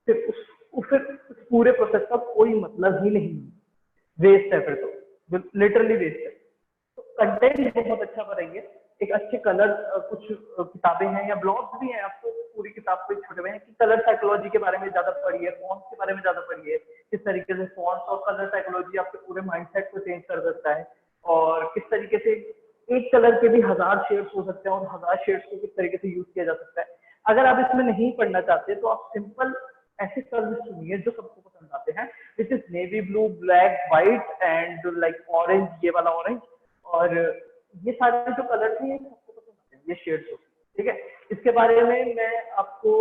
फिर उस पूरे प्रोसेस का कोई मतलब ही नहीं है। वेस्ट है फिर तो, लिटरली वेस्ट है। तो कंटेंट बहुत अच्छा बनाएंगे, एक अच्छे कलर, कुछ किताबें हैं या ब्लॉग्स भी हैं, आपको पूरी किताब को छोटे में है कि कलर साइकोलॉजी के बारे में ज्यादा पढ़िए, फॉन्ट्स के बारे में ज्यादा पढ़िए, किस तरीके से फॉन्ट्स और कलर साइकोलॉजी आपके पूरे माइंडसेट को चेंज कर सकता है, और किस तरीके से एक कलर के भी 1000 शेड्स हो सकते हैं, और 1000 शेड्स को किस तरीके से यूज किया जा सकता है। अगर आप इसमें नहीं पढ़ना चाहते तो आप सिंपल ऐसे कलर चुनिए जो सबको पसंद आते हैं, which is navy blue, black, white and like orange, ये वाला ऑरेंज, और ये सारे जो कलर थे ये सबको पसंद आते हैं, ये शेड्स होते हैं, ठीक है। इसके बारे में मैं आपको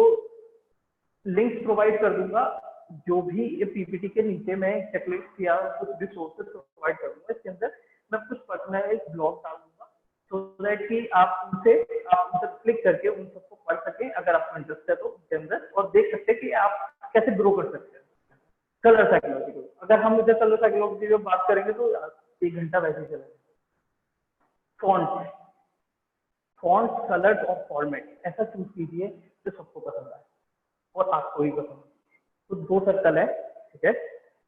लिंक्स प्रोवाइड कर दूंगा, जो भी ये पीपीटी के नीचे मैं चेकलिस्ट या कुछ रिसोर्सेज प्रोवाइड कर दूंगा। इसके अंदर मैं कुछ पर्सनलाइज ब्लॉग डाल दूंगा, सो दैट कि आप उनसे क्लिक करके उन सबको पढ़ सकें, अगर आपको इंटरेस्ट है तो उनके अंदर, और देख सकते हैं कि आप कैसे ग्रो कर सकते हैं कलर साइकोलॉजी को। अगर हम इधर कलर साइकोलॉजी की बात करेंगे तो 1 घंटा वैसे ही चलेगा। फॉन्ट, फॉन्ट, कलर्स और फॉर्मेट ऐसा चूज कीजिए जो सबको पसंद आए और आपको ही पसंद। तो 2 सर्कल है, ठीक है,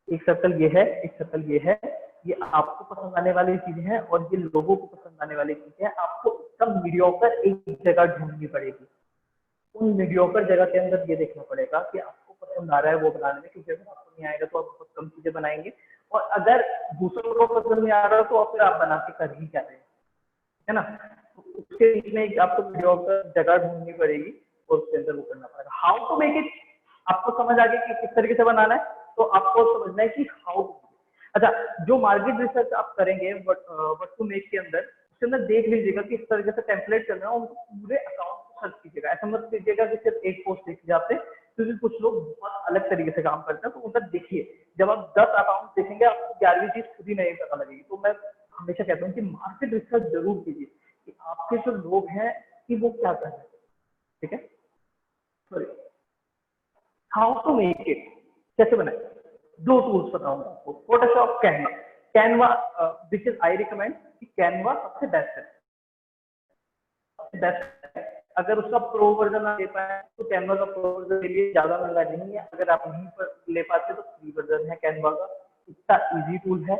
एक सर्कल ये है, एक सर्कल ये है। ये आपको पसंद आने वाली चीजें हैं और ये लोगों को पसंद आने वाली चीजें हैं। आपको एकदम मीडियोकर एक जगह ढूंढनी पड़ेगी। उन मीडियोकर जगह के अंदर ये देखना पड़ेगा कि आपको पसंद आ रहा है वो बनाने में, क्योंकि अगर आपको नहीं आएगा तो आप बहुत कम चीजें बनाएंगे, और अगर दूसरों को पसंद नहीं आ रहा तो फिर आप बना के कर ही क्या रहे हैं, है ना। तो उसके बीच में एक आपको मीडियोकर जगह ढूंढनी पड़ेगी और उसके अंदर वो करना पड़ेगा। हाउ टू मेक इट, आपको समझ आ गया कि किस तरीके से बनाना है, तो आपको समझना है कि हाउ। अच्छा, जो मार्केट रिसर्च आप करेंगे व्हाट टू मेक के अंदर, उसके अंदर देख लीजिएगा कि इस तरीके से टेम्पलेट चल रहा है, उनको पूरे अकाउंट को सर्च कीजिएगा। ऐसा मत कीजिएगा कि सिर्फ एक पोस्ट देख लीजिए आपसे, क्योंकि कुछ लोग बहुत अलग तरीके से काम करते हैं, तो उधर देखिए। जब आप 10 अकाउंट देखेंगे आपको 11वीं चीज खुद ही नहीं पता लगेगी। तो मैं हमेशा कहता हूँ कि मार्केट रिसर्च जरूर कीजिए कि आपके जो लोग हैं कि वो क्या कर रहे हैं, ठीक है। Sorry, how to make it, कैसे बनाए, 2 टूल्स बताऊंगा आपको, Photoshop, Canva. Canva which is I recommend कि कैनवा सबसे बेस्ट है, बेस्ट है। अगर उसका प्रो वर्जन आप ले पाए तो कैनवा का प्रो वर्जन के लिए ज्यादा महंगा नहीं है, अगर आप नहीं पर ले पाते तो फ्री वर्जन है कैनवा का। इतना इजी टूल है,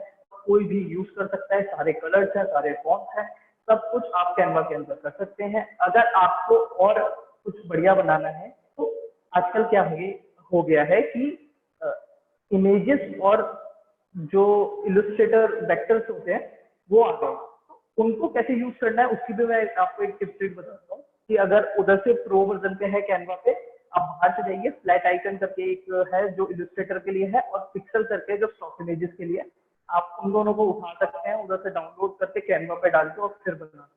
कोई भी यूज कर सकता है, सारे कलर्स हैं, सारे फॉन्ट्स हैं, सब कुछ आप कैनवा के अंदर कर सकते हैं। अगर आपको और कुछ बढ़िया बनाना है तो आजकल क्या हो गया है कि इमेजेस और जो इलस्ट्रेटर वेक्टर्स होते हैं वो आ गए, तो उनको कैसे यूज करना है उसकी भी मैं आपको एक टिप्स बताता हूँ कि अगर उधर से प्रो वर्जन पे है कैनवा पे, आप बाहर से जाइए, फ्लैट आइकन करके एक है जो इलस्ट्रेटर के लिए है और पिक्सल करके जो स्टॉक इमेजेस के लिए, आप उन दोनों को उठा सकते हैं, उधर से डाउनलोड करके कैनवा पे डाल दो और फिर बना।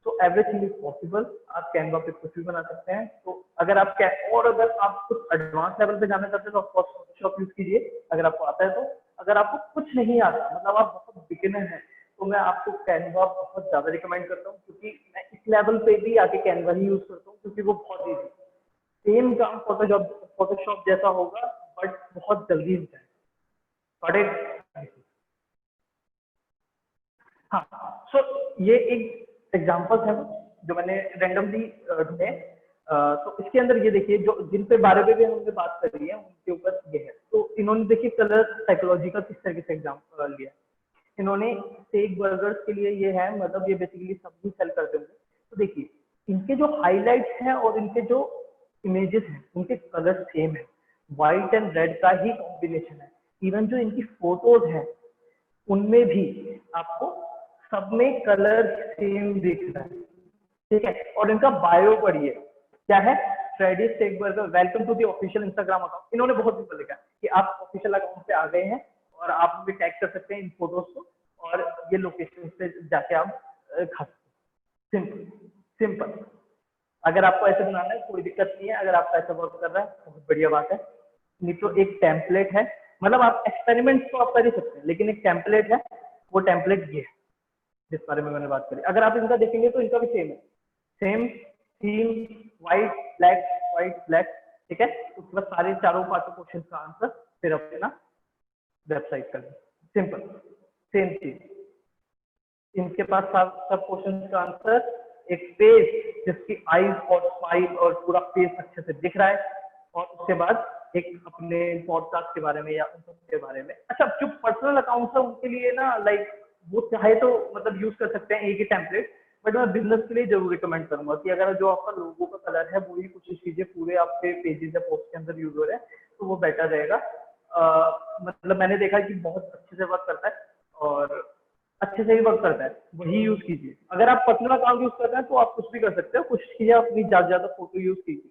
तो एवरीथिंग इज पॉसिबल, आप कैनवा पे कुछ भी बना सकते हैं। तो अगर आप और अगर आप कुछ एडवांस लेवल पे जाना चाहते हैं तो ऑफकोर्स फोटोशॉप यूज कीजिए अगर आपको आता है तो। अगर आपको कुछ नहीं आता, मतलब आप बहुत बिगिनर हैं, तो मैं आपको कैनवा बहुत ज्यादा रिकमेंड करता हूँ, क्योंकि मैं इस लेवल पे भी आके कैनवा ही यूज करता हूँ, क्योंकि वो बहुत ईजी, सेम काम फोटोशॉप जैसा होगा बट बहुत जल्दी हो जाएगा। हाँ, सो ये एक एग्जांपल्स है जो मैंने रैंडमली ढूंढे। तो इसके अंदर ये देखिए, जो जिन पे बारे में भी हमने बात करी है उनके ऊपर ये है। तो इन्होंने देखिए कलर साइकोलॉजी का किस तरीके से एग्जाम्पल लिया। इन्होंने स्टेक बर्गर्स के लिए ये है, मतलब ये बेसिकली सब्जी सेल करते होंगे। तो देखिए इनके जो हाईलाइट्स हैं और इनके जो इमेजेस हैं उनके कलर सेम है, व्हाइट एंड रेड का ही कॉम्बिनेशन है। इवन जो इनकी फोटोज हैं उनमें भी आपको सब में कलर सेम दिख रहा है, ठीक है। और इनका बायो पढ़िए, क्या है, Freddy steak burger welcome to the official Instagram account. इन्होंने बहुत सिंपल लिखा कि आप ऑफिशियल अकाउंट पे आ गए हैं और आप भी टैग कर सकते हैं इन फोटोज को और ये लोकेशन पे जाके आप खा सकते हैं। Simple simple. अगर आपको ऐसे बनाना है कोई दिक्कत नहीं है, अगर आपका ऐसा वर्क कर रहा है बहुत बढ़िया बात है। नहीं तो एक टेम्पलेट है, मतलब आप एक्सपेरिमेंट तो आप कर ही सकते हैं, लेकिन एक टेम्पलेट है, वो टेम्पलेट ये है जिस बारे में मैंने बात करी। अगर आप इनका देखेंगे तो इनका भी सेम है, same theme, white black white black, ठीक है। उसके बाद सारे चारों पांचों क्वेश्चन का आंसर फिर अपना वेबसाइट कर, सिंपल सेम चीज। इनके पास सब क्वेश्चन का आंसर, एक पेज जिसकी आईज और स्माइल और पूरा फेस अच्छे से दिख रहा है, और उसके बाद एक अपने पॉडकास्ट के बारे में या उन सब के बारे में। अच्छा, जो पर्सनल अकाउंट है उनके लिए ना, लाइक वो चाहे तो मतलब यूज कर सकते हैं एक ही टेम्पलेट, बट मैं बिजनेस के लिए जरूर रिकमेंड करूंगा कि अगर जो आपका लोगो का कलर है वही कुछ चीजें पूरे आपके पेजेस या पोस्ट के अंदर यूज हो रहे हैं तो वो बेटर रहेगा। मतलब मैंने देखा कि बहुत अच्छे से वर्क करता है और अच्छे से ही वर्क करता है, वही यूज कीजिए। अगर आप पर्सनल अकाउंट यूज कर रहे हैं तो आप कुछ भी कर सकते हो, कुछ चीजें अपनी ज्यादा फोटो यूज कीजिए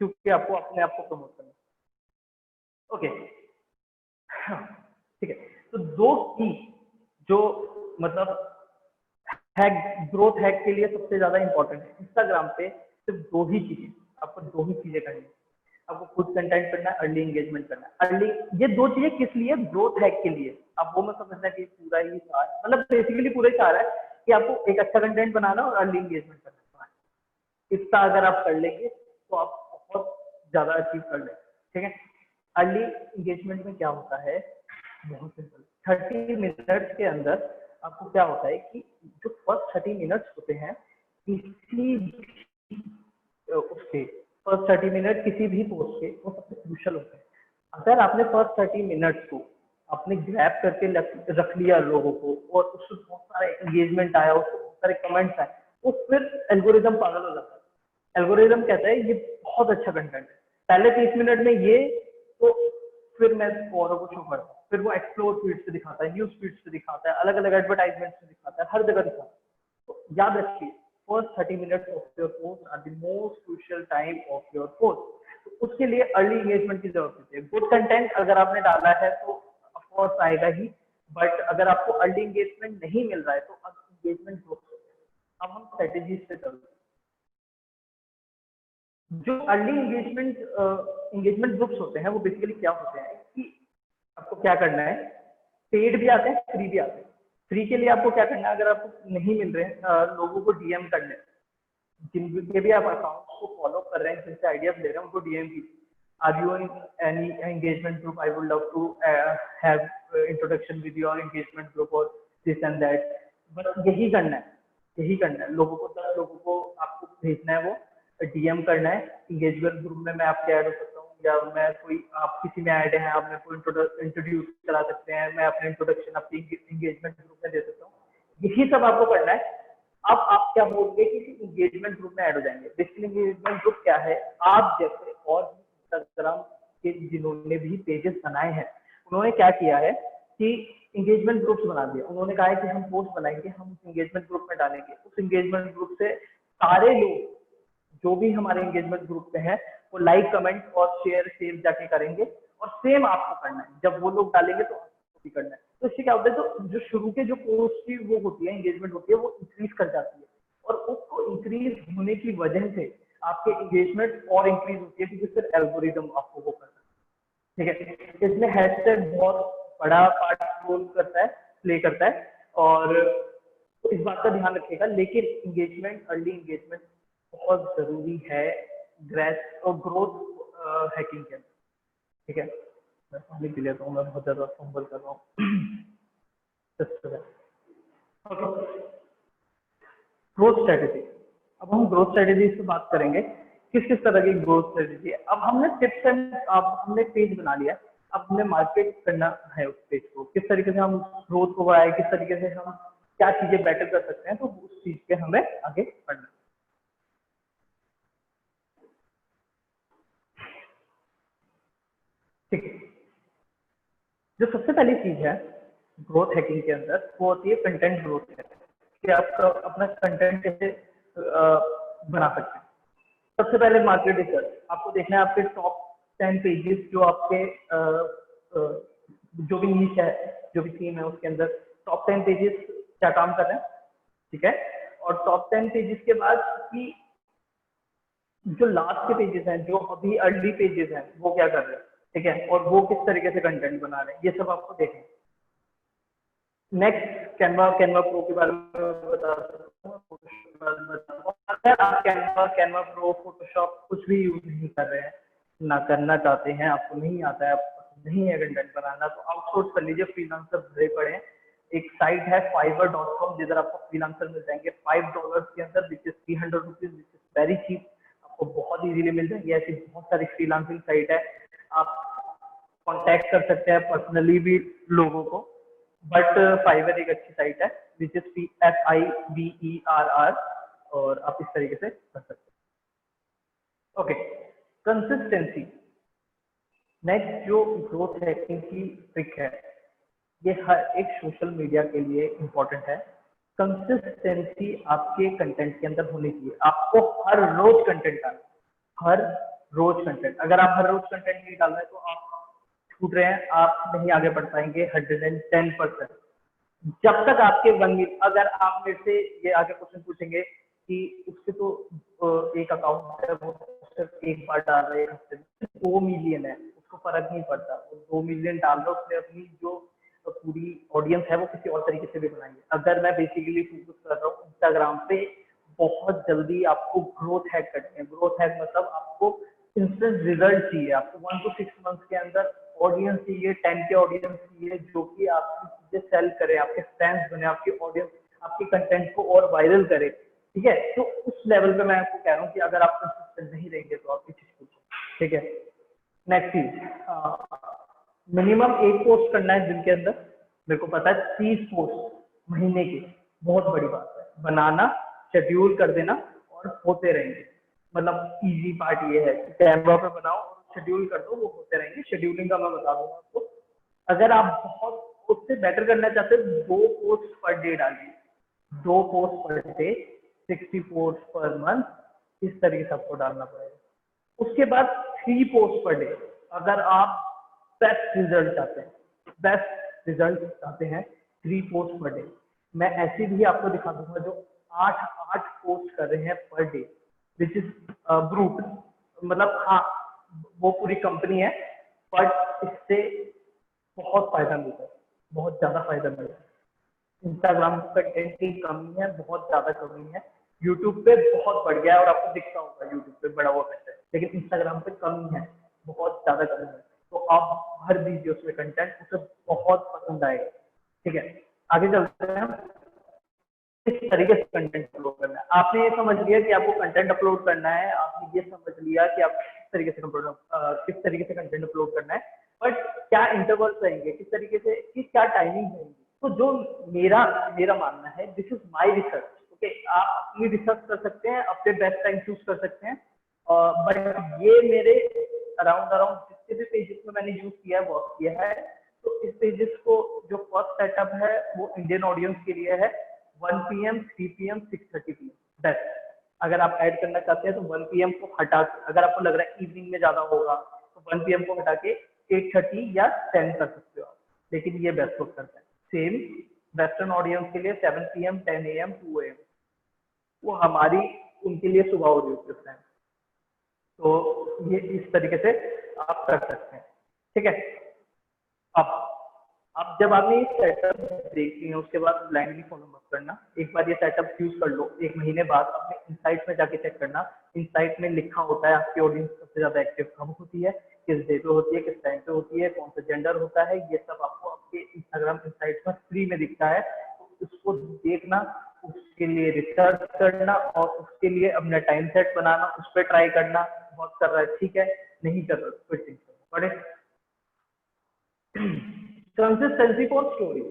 क्योंकि आपको अपने आप को प्रमोट करना है। ओके, ठीक है। तो दो की जो मतलब हैक, ग्रोथ हैक के लिए सबसे ज्यादा इंपॉर्टेंट है इंस्टाग्राम पे, सिर्फ दो ही चीजें, आपको दो ही चीजें करनी है। आपको खुद कंटेंट करना है, अर्ली एंगेजमेंट करना है। अर्ली, ये दो चीजें किस लिए, ग्रोथ हैक के लिए। अब वो मैं समझना कि पूरा ही सार, मतलब बेसिकली पूरा ही सार है कि आपको एक अच्छा कंटेंट बनाना और अर्ली एंगेजमेंट करना है। इतना अगर आप कर लेंगे तो आप बहुत ज्यादा अचीव कर लेंगे, ठीक है। अर्ली एंगेजमेंट में क्या होता है, बहुत सिंपल, 30 मिनट्स के अंदर आपको क्या होता है कि जो फर्स्ट 30 मिनट्स होते हैं किसी उसके, फर्स्ट 30 मिनट किसी भी पोस्ट के वो सबसे क्रूशियल होते हैं। अगर आपने फर्स्ट 30 मिनट्स को आपने ग्रैब करके रख लिया लोगों को और उससे बहुत सारा एंगेजमेंट आया, उसको बहुत सारे कमेंट्स आए, वो फिर एल्गोरिदम पागल हो जाता है। एल्गोरिदम कहता है ये बहुत अच्छा कंटेंट है, पहले 30 मिनट में ये, तो फिर मैं औरों को शो करता हूँ, फिर वो एक्सप्लोर फीड से दिखाता है, न्यूज फीड से दिखाता है, अलग अलग एडवर्टाइजमेंट से दिखाता है, हर जगह दिखाता है। तो याद रखिए, first 30 minutes of your post are the most crucial time of your post. तो उसके लिए अर्ली एंगेजमेंट की जरूरत होती है। गुड कंटेंट अगर आपने डाला है तो ऑफकोर्स आएगा ही, बट अगर आपको अर्ली एंगेजमेंट नहीं मिल रहा है तो एंगेजमेंट ग्रो। अब हम स्ट्रेटेजीज पे चलते हैं। जो अर्ली एंगेजमेंट ग्रुप्स होते हैं वो बेसिकली क्या होते हैं कि आपको क्या करना है, पेड भी आते हैं, फ्री भी आते हैं। फ्री के लिए आपको क्या करना है, अगर आपको नहीं मिल रहे हैं लोगों को डीएम करने, जिनके भी आप अकाउंट को फॉलो कर रहे हैं, जिनसे आइडियाज ले रहे हैं उनको डीएम कीजिए। Are you in any engagement group? I would love to have introduction with your engagement group or this and that. बस यही करना है, यही करना है। लोगों को 10 लोगों को आपको भेजना है, वो डीएम करना है। इंगेजमेंट ग्रुप में मैं आपके ऐड हो सकता हूँ, या मैं कोई आप किसी में ऐड हैं, आप मेरे को इंट्रोड्यूस करा सकते हैं, मैं अपने इंट्रोडक्शन आपकी इंगेजमेंट ग्रुप में दे सकता हूँ। यही सब आपको करना है। अब आप क्या बोलोगे, किसी इंगेजमेंट ग्रुप में ऐड हो जाएंगे। बेसिकली इंगेजमेंट ग्रुप क्या है, आप जैसे और इंस्टाग्राम के जिन्होंने भी पेजेस बनाए हैं, उन्होंने क्या किया है कि इंगेजमेंट ग्रुप्स बना दिया। उन्होंने कहा है कि हम पोस्ट बनाएंगे, हम उस इंगेजमेंट ग्रुप में डालेंगे। उस इंगेजमेंट ग्रुप से सारे लोग जो भी हमारे इंगेजमेंट ग्रुप में है वो लाइक, कमेंट और शेयर सेव जाके करेंगे, और सेम आपको करना है। जब वो लोग डालेंगे तो आपको भी करना है। तो इससे क्या होता है, तो जो शुरू के जो पोस्ट की वो होती है, एंगेजमेंट होती है, वो इंक्रीज कर जाती है, और उसको इंक्रीज होने की वजह से आपके एंगेजमेंट और इंक्रीज होती है, क्योंकि फिर एल्गोरिदम आपको वो करता है। ठीक है, इसमें हैशटैग बहुत बड़ा पार्ट रोल करता है, प्ले करता है, और तो इस बात का ध्यान रखिएगा। लेकिन एंगेजमेंट, अर्ली एंगेजमेंट बहुत जरूरी है ग्रेस और ग्रोथ हैकिंग के अंदर। ठीक है, मैं पानी पी लेता हूँ, मैं बहुत ज्यादा फंबल कर रहा हूँ। Growth strategy. अब हम ग्रोथ स्ट्रेटेजी से बात करेंगे, किस किस तरह की ग्रोथ स्ट्रेटेजी है। अब हमने टिप्स एंड, अब हमने पेज बना लिया, अब हमने मार्केट करना है उस पेज को, किस तरीके से हम ग्रोथ को बढ़ाए, किस तरीके से हम क्या चीजें बेटर कर सकते हैं, तो उस चीज पे हमें आगे बढ़ना। ठीक है, जो सबसे पहली चीज है ग्रोथ हैकिंग के अंदर, वो होती है कंटेंट ग्रोथ है, कि आप अपना कंटेंट कैसे बना सकते हैं। सबसे पहले मार्केट रिसर्च, आपको देखना है आपके टॉप 10 पेजेस जो आपके जो भी नीच है, जो भी थीम है, उसके अंदर टॉप 10 पेजेस क्या काम कर रहे हैं। ठीक है, और टॉप 10 पेजेस के बाद की जो लास्ट के पेजेस हैं, जो अभी अर्ली पेजेस हैं, वो क्या कर रहे हैं। ठीक है, और वो किस तरीके से कंटेंट बना रहे हैं, ये सब आपको देखना है। नेक्स्ट, कैनवा प्रो के बारे में बता सकता हूँ। अगर आप कैनवा प्रो, फोटोशॉप कुछ भी यूज नहीं कर रहे हैं, ना करना चाहते हैं, आपको नहीं आता है, आपको नहीं है कंटेंट बनाना, तो आउटसोर्स कर लीजिए। फ्रीलांसर भरे पड़े हैं, एक साइट है fiverr.com, जिधर आपको फ्रीलांसर मिल जाएंगे $5 के अंदर, which is 300 rupees, which is very cheap. आपको बहुत इजीली मिल जाएंगे। ऐसी बहुत सारी फ्रीलांसिंग साइट है, आप कॉन्टेक्ट कर सकते हैं पर्सनली भी लोगों को। बट फाइवर एक अच्छी साइट है, विच इज FIVERR, और आप इस तरीके से कर सकते हैं। Okay, consistency. नेक्स्ट जो ग्रोथ हैकिंग की ट्रिक है, ये हर एक सोशल मीडिया के लिए इम्पोर्टेंट है। कंसिस्टेंसी आपके कंटेंट के अंदर होनी चाहिए। आपको हर रोज कंटेंट डालना, हर रोज कंटेंट। अगर आप हर रोज कंटेंट नहीं डाल रहे तो आप छूट रहे हैं, आप नहीं आगे बढ़ पाएंगे 110%। जब तक आपके 1 मिलियन, अगर आप मेरे से ये आगे क्वेश्चन पूछेंगे कि उसके तो एक अकाउंट है, वो सिर्फ एक बार डाल रहे हैं, हफ्ते में 2 मिलियन है, उसको फर्क नहीं पड़ता, वो 2 मिलियन डाल रहा है, उसने अपनी जो पूरी ऑडियंस है वो किसी और तरीके से भी बनाएंगे। अगर मैं बेसिकली फोकस कर रहा हूँ इंस्टाग्राम पे, बहुत जल्दी आपको ग्रोथ हैक करनी है। ग्रोथ हैक मतलब आपको इंस्टेंट रिजल्ट चाहिए, आपको 1 to 6 मंथ्स के अंदर ऑडियंस चाहिए, 10K ऑडियंस चाहिए, जो कि आपकी चीजें सेल करे, आपके फैंस बने, आपकी ऑडियंस आपके कंटेंट को और वायरल करे। ठीक है, तो उस लेवल पे मैं आपको कह रहा हूँ कि अगर आप कंसिस्टेंट नहीं रहेंगे तो आप पीछे छूट। ठीक है, नेक्स्ट चीज, मिनिमम 1 पोस्ट करना है दिन के अंदर। मेरे को पता है 30 पोस्ट महीने की बहुत बड़ी बात है। बनाना, शेड्यूल कर देना, और होते रहेंगे। मतलब इजी पार्ट ये है कि कैनवा पे बनाओ और शेड्यूल कर दो, वो होते रहेंगे। शेड्यूलिंग का मैं बता दूंगा आपको। अगर आप बहुत उससे बेटर करना चाहते हो, 2 पोस्ट पर डे डालिए, 2 post per day, 60 post per month, इस तरीके से आपको डालना पड़ेगा। उसके बाद 3 पोस्ट पर डे। अगर आप बेस्ट रिजल्ट चाहते हैं, 3 पोस्ट पर डे। मैं ऐसे भी आपको दिखा दूंगा जो 8 पोस्ट कर रहे हैं per day, which is brute. मतलब हाँ, वो पूरी कंपनी है, बट इससे बहुत फायदा मिलता है, बहुत ज्यादा फायदा मिलता है। इंस्टाग्राम कंटेंट की कमी है, बहुत ज्यादा कमी है। यूट्यूब पे बहुत बढ़ गया है, और आपको दिखता होगा यूट्यूब पे बड़ा हुआ कंटेंट, लेकिन इंस्टाग्राम पे कमी है। बहुत ज्यादा कम है, तो आप हर दीजिए उसमें कंटेंट, उसे बहुत पसंद आएगा। ठीक है, आगे चलते हैं। किस तरीके से कंटेंट अपलोड करना है, आपने ये समझ लिया कि आपको कंटेंट अपलोड करना है, आपने ये समझ लिया कि आप किस तरीके से कंटेंट अपलोड करना है, बट क्या इंटरवल्स रहेंगे, किस तरीके से, कि क्या टाइमिंग रहेंगी। तो जो मेरा मेरा मानना है, this is my research, okay, आप अपनी रिसर्च कर सकते हैं, अपने बेस्ट टाइम चूज कर सकते हैं, बट ये मेरे अराउंड अराउंड जितने भी पेजेस में मैंने यूज किया है, वर्क किया है, तो इस पेजेस को जो फर्स्ट सेटअप है वो इंडियन ऑडियंस के लिए है, 1 PM, 3 PM, 6:30 PM, बेस्ट। अगर आप ऐड करना चाहते हैं तो 1 PM को हटा, अगर आपको लग रहा है इवनिंग में ज्यादा होगा तो 1 PM को हटा के 8:30 या 10 कर सकते हो आप, लेकिन ये बेस्ट वर्क करता है। सेम वेस्टर्न ऑडियंस के लिए 7 PM, 10 AM, 2 AM, वो हमारी उनके लिए सुबह हो रही होती है उस टाइम। तो ये इस तरीके से आप कर सकते हैं। ठीक है, अब जब आपने ये सेटअप देख लिया उसके बाद ब्लाइंडली फॉलो मत करना, एक बार ये सेटअप यूज कर लो, एक महीने बाद अपने इनसाइट में जाके चेक करना, इनसाइट में लिखा होता है आपकी ऑडियंस सबसे ज्यादा एक्टिव कब होती है, किस डे पे होती है, किस टाइम पे होती है, कौन सा जेंडर होता है, ये सब आपको आपके इंस्टाग्राम इनसाइट में फ्री में दिखता है। तो उसको देखना, उसके लिए रिसर्च करना और उसके लिए अपना टाइम सेट बनाना, उस पर ट्राई करना, बहुत कर रहा है ठीक है, नहीं कर रहा कोई चीज बड़े। कंसिस्टेंसी फॉर स्टोरी,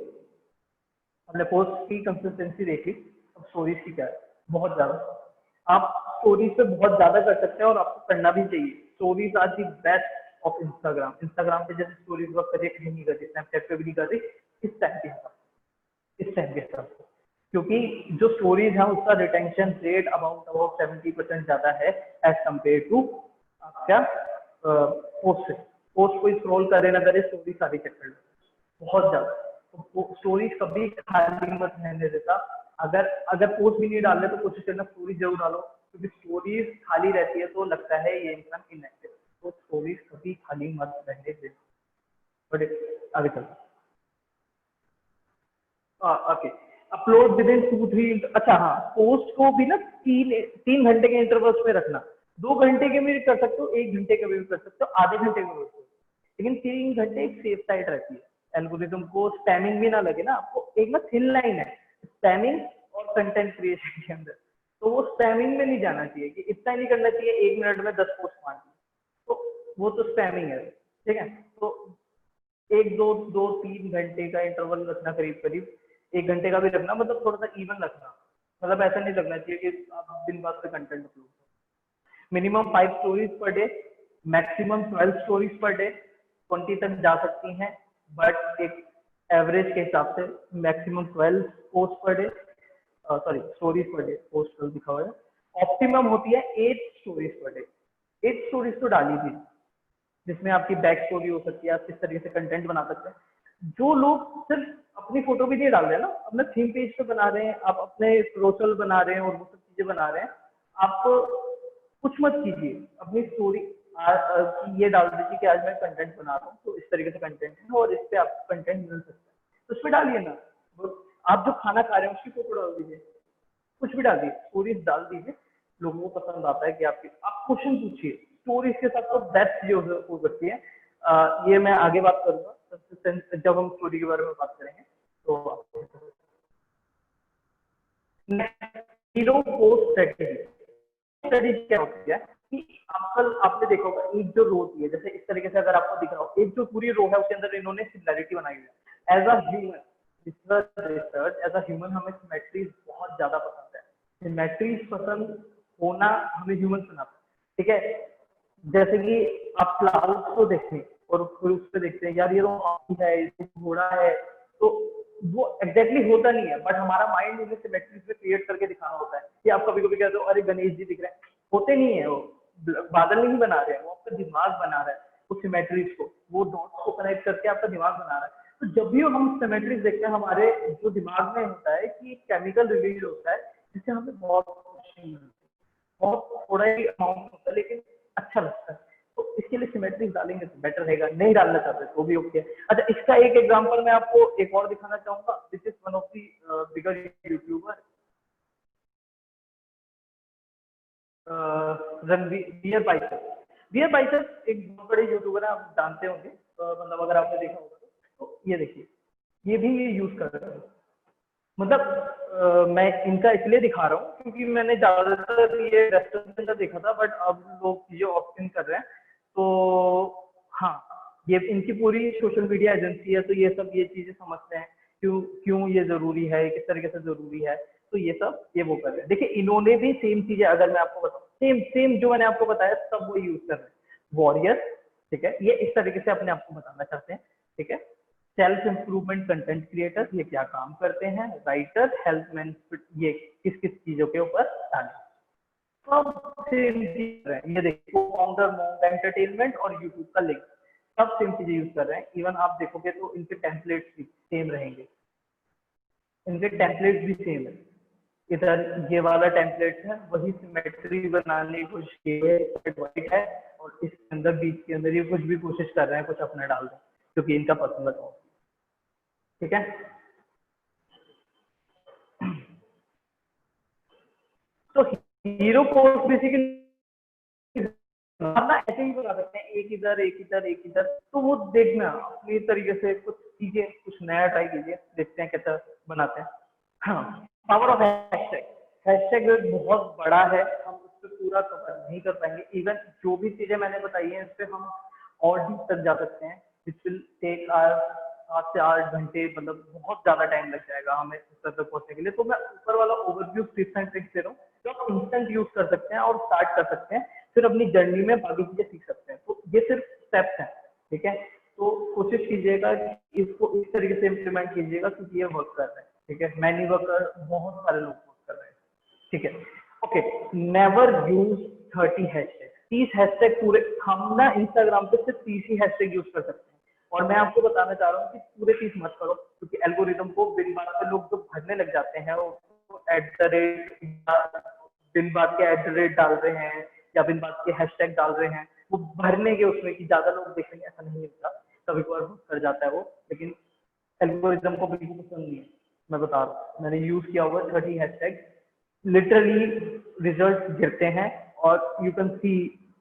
हमने पोस्ट की कंसिस्टेंसी देखी, अब स्टोरीज की क्या है, बहुत ज्यादा आप स्टोरीज पे बहुत ज्यादा कर सकते हैं और आपको करना भी चाहिए। Stories are the best of Instagram, Instagram पे जैसे स्टोरीज वर्क कर रही है कहीं नहीं कर रही, स्नैपचैट पे भी नहीं कर रही, इस टाइम के हिसाब से, इस टाइम के हिसाब से, क्योंकि जो स्टोरीज है उसका रिटेंशन रेट अबाउट 70% ज्यादा है एज कम्पेयर टू क्या पोस्ट। पोस्ट को स्क्रॉल करे ना करे, स्टोरी सारी चेक कर लो बहुत ज्यादा। तो स्टोरीज कभी खाली मत रहने देता, अगर अगर पोस्ट भी नहीं डाल रहे तो कोशिश करना स्टोरी जरूर डालो, क्योंकि स्टोरीज खाली रहती है तो लगता है ये इंसान इनएक्टिव, तो स्टोरीज कभी खाली मत रहने देता। बड़े आगे चलते, ओके, अपलोड विद इन 2-3, अच्छा हाँ, पोस्ट को भी ना 3 घंटे के इंटरवल्स में रखना, 2 घंटे के भी कर सकते हो, 1 घंटे के भी कर सकते हो, आधे घंटे के भी कर सकते हो, लेकिन 3 घंटे एक सेफ साइड रहती है। एल्गोरिथम को स्पैमिंग भी ना लगे ना आपको, एक ना थिन लाइन है स्पैमिंग और कंटेंट क्रिएशन के अंदर, तो वो स्पैमिंग में नहीं जाना चाहिए कि इतना ही नहीं करना चाहिए 1 मिनट में 10 पोस्ट मारनी, तो वो तो स्पैमिंग है। ठीक है, तो 1-2-3 घंटे का इंटरवल रखना, करीब करीब 1 घंटे का भी रखना, मतलब थोड़ा सा इवन रखना, मतलब ऐसा नहीं लगना चाहिए कि आप दिन बाद से कंटेंट अपलोड करो। Minimum 5 stories per day, maximum 12 stories per day, 20 तक जा सकती हैं, बट एक एवरेज के हिसाब से maximum 12 post per day, sorry stories per day, post लिखा हुआ है, ऑप्टिमम होती है 8 स्टोरीज पर डे। 8 स्टोरीज तो डाली थी, जिसमें आपकी बैक स्टोरी हो सकती है, आप किस तरीके से कंटेंट बना सकते हैं। जो लोग सिर्फ अपनी फोटो भी नहीं डाल रहे हैं ना, अपना थीम पेज पे बना रहे हैं, आप अपने प्रोफाइल बना रहे हैं और वो सब चीजें बना रहे हैं, आप कुछ मत कीजिए, अपनी स्टोरी ये डाल दीजिए कि आज मैं कंटेंट बना रहा हूँ, तो इस तरीके से कंटेंट है और इस पे आपको कंटेंट मिल सकता है, तो उस पर डालिए ना। आप जो खाना खा रहे हैं उसकी फोटो डाल दीजिए, कुछ भी डाल दीजिए, स्टोरीज डाल दीजिए, लोगों को पसंद आता है कि आपकी, आप क्वेश्चन पूछिए, स्टोरीज के साथ तो बेस्ट चीज हो सकती है। ये मैं आगे बात करूंगा जब हम स्टोरी के बारे में बात करेंगे। तो हीरो पोस्ट स्ट्रेटेजी, स्टडी क्या होती है कि आपने देखा होगा एक जो रो होती है, जैसे इस तरीके से अगर आपको दिख रहा हो, एक जो पूरी रो है उसके अंदर इन्होंने सिमिलैरिटी बनाई है। As a human research, as a human हमें सिमेट्रीज बहुत ज्यादा पसंद है, सिमेट्रीज पसंद होना हमें ह्यूमन बनाता है। ठीक है, जैसे कि आप क्लाउड्स को देखें और फिर उस पर देखते हैं यार ये तो हाथी है, ये घोड़ा है, तो वो एग्जैक्टली होता नहीं है, बट हमारा माइंड उन्हें सिमेट्रीज में क्रिएट करके दिखाना होता है कि आप कभी कभी कहते हो अरे गणेश जी दिख रहे हैं, होते नहीं है, वो बादल नहीं बना रहे हैं, वो आपका दिमाग बना रहा है उस सिमेट्रीज को, वो डॉट्स को कनेक्ट करके आपका दिमाग बना रहा है। तो जब भी हम सिमेट्रीज देखते हैं हमारे जो दिमाग में होता है कि केमिकल रिलीज होता है जिससे हमें बहुत खुशी मिलती है, बहुत थोड़ा ही अमाउंट होता है लेकिन अच्छा लगता है। तो इसके लिए सिमेट्रीज डालेंगे तो बेटर रहेगा, नहीं डालना चाहते तो भी ओके। अच्छा, इसका एक एग्जांपल मैं आपको एक और दिखाना चाहूंगा, this is one of the bigger YouTuber, Ranveer भाई। डियर बाइसेप्स एक बहुत बड़े यूट्यूबर है, आप जानते होंगे, मतलब अगर आपने देखा होगा तो ये देखिए, ये भी ये यूज कर रहे हैं। मतलब मैं इनका इसलिए दिखा रहा हूँ क्योंकि मैंने ज्यादातर ये रेस्टोरेंट के अंदर देखा था, बट अब लोग ये ऑप्शन कर रहे हैं। तो हाँ, ये इनकी पूरी सोशल मीडिया एजेंसी है, तो ये सब ये चीजें समझते हैं क्यों क्यों ये जरूरी है, किस तरीके से जरूरी है, तो ये सब ये वो कर रहे हैं। देखिए इन्होंने भी सेम चीजें, अगर मैं आपको बताऊँ, सेम सेम जो मैंने आपको बताया सब वो यूज कर रहे हैं। वॉरियर, ठीक है, ये इस तरीके से अपने आप को बताना चाहते हैं, ठीक है। सेल्फ इम्प्रूवमेंट कंटेंट क्रिएटर, ये क्या काम करते हैं। राइटर, हेल्थ मैन, ये किस किस चीजों के ऊपर डालें, सब सेम चीज है। ये देखो, फाउंडर मोड एंटरटेनमेंट और यूट्यूब का लिंक, सब सेम चीजें यूज कर रहे हैं। इवन आप देखोगे तो इनके टेम्पलेट्स भी सेम रहेंगे, इनके टेम्पलेट्स भी सेम है। इधर ये वाला टेम्पलेट है, वही सिमेट्री बनाने की कोशिश की है, वाइट है, और इसके अंदर बीच के अंदर ये कुछ भी कोशिश कर रहे हैं, कुछ अपना डाल दें क्योंकि इनका पसंद है, ठीक है। तो हीरो पोस्ट बेसिकली हम ना ऐसे ही बना सकते हैं, एक इधर एक इधर एक इधर, तो वो देखना अपनी तरीके से कुछ चीजें, कुछ नया ट्राई कीजिए, देखते हैं कैसा बनाते हैं। हाँ, पावर ऑफ हैशटैग, हैशटैग बहुत बड़ा है, हम उस पर पूरा कवर नहीं कर पाएंगे। इवन जो भी चीजें मैंने बताई हैं, इस पर हम और डीप तक जा सकते हैं। इट विल टेक आवर 7 से 8 घंटे, मतलब बहुत ज्यादा टाइम लग जाएगा हमें उस तक पहुंचने के लिए। तो मैं ऊपर वाला ओवरव्यू टिप्स एंड ट्रिक्स दे रहा हूँ जो आप इंस्टेंट यूज कर सकते हैं और स्टार्ट कर सकते हैं, फिर अपनी जर्नी में बाकी चीजें सीख सकते हैं। तो ये सिर्फ स्टेप्स हैं, ठीक है। तो कोशिश कीजिएगा कि इसको इस तरीके से इम्प्लीमेंट कीजिएगा क्योंकि ये वर्क कर रहा है, ठीक है। मैं नहीं वर्क कर, बहुत सारे लोग वर्क कर रहे हैं, ठीक है। Okay, never use 30 hashtag, 30 hashtag पूरे, हम ना इंस्टाग्राम पे सिर्फ 30 ही हैशटैग यूज कर सकते हैं। और मैं आपको बताना चाह रहा हूँ कि पूरे 30 मत करो, क्योंकि एल्गोरिदम को बिन बात पे लोग जो भरने लग जाते हैं, वो एट द रेट, बिन बात के एट द रेट डाल रहे हैं या बिन बात के हैशटैग डाल रहे हैं, वो भरने के उसमें कि ज्यादा लोग देखेंगे, ऐसा नहीं होता। कभी कभार कर जाता है वो, लेकिन एल्गोरिदम को बिल्कुल पसंद नहीं है। मैं बता रहा हूँ, मैंने यूज किया हुआ 30 हैशटैग, लिटरली रिजल्ट गिरते हैं, और यू कैन सी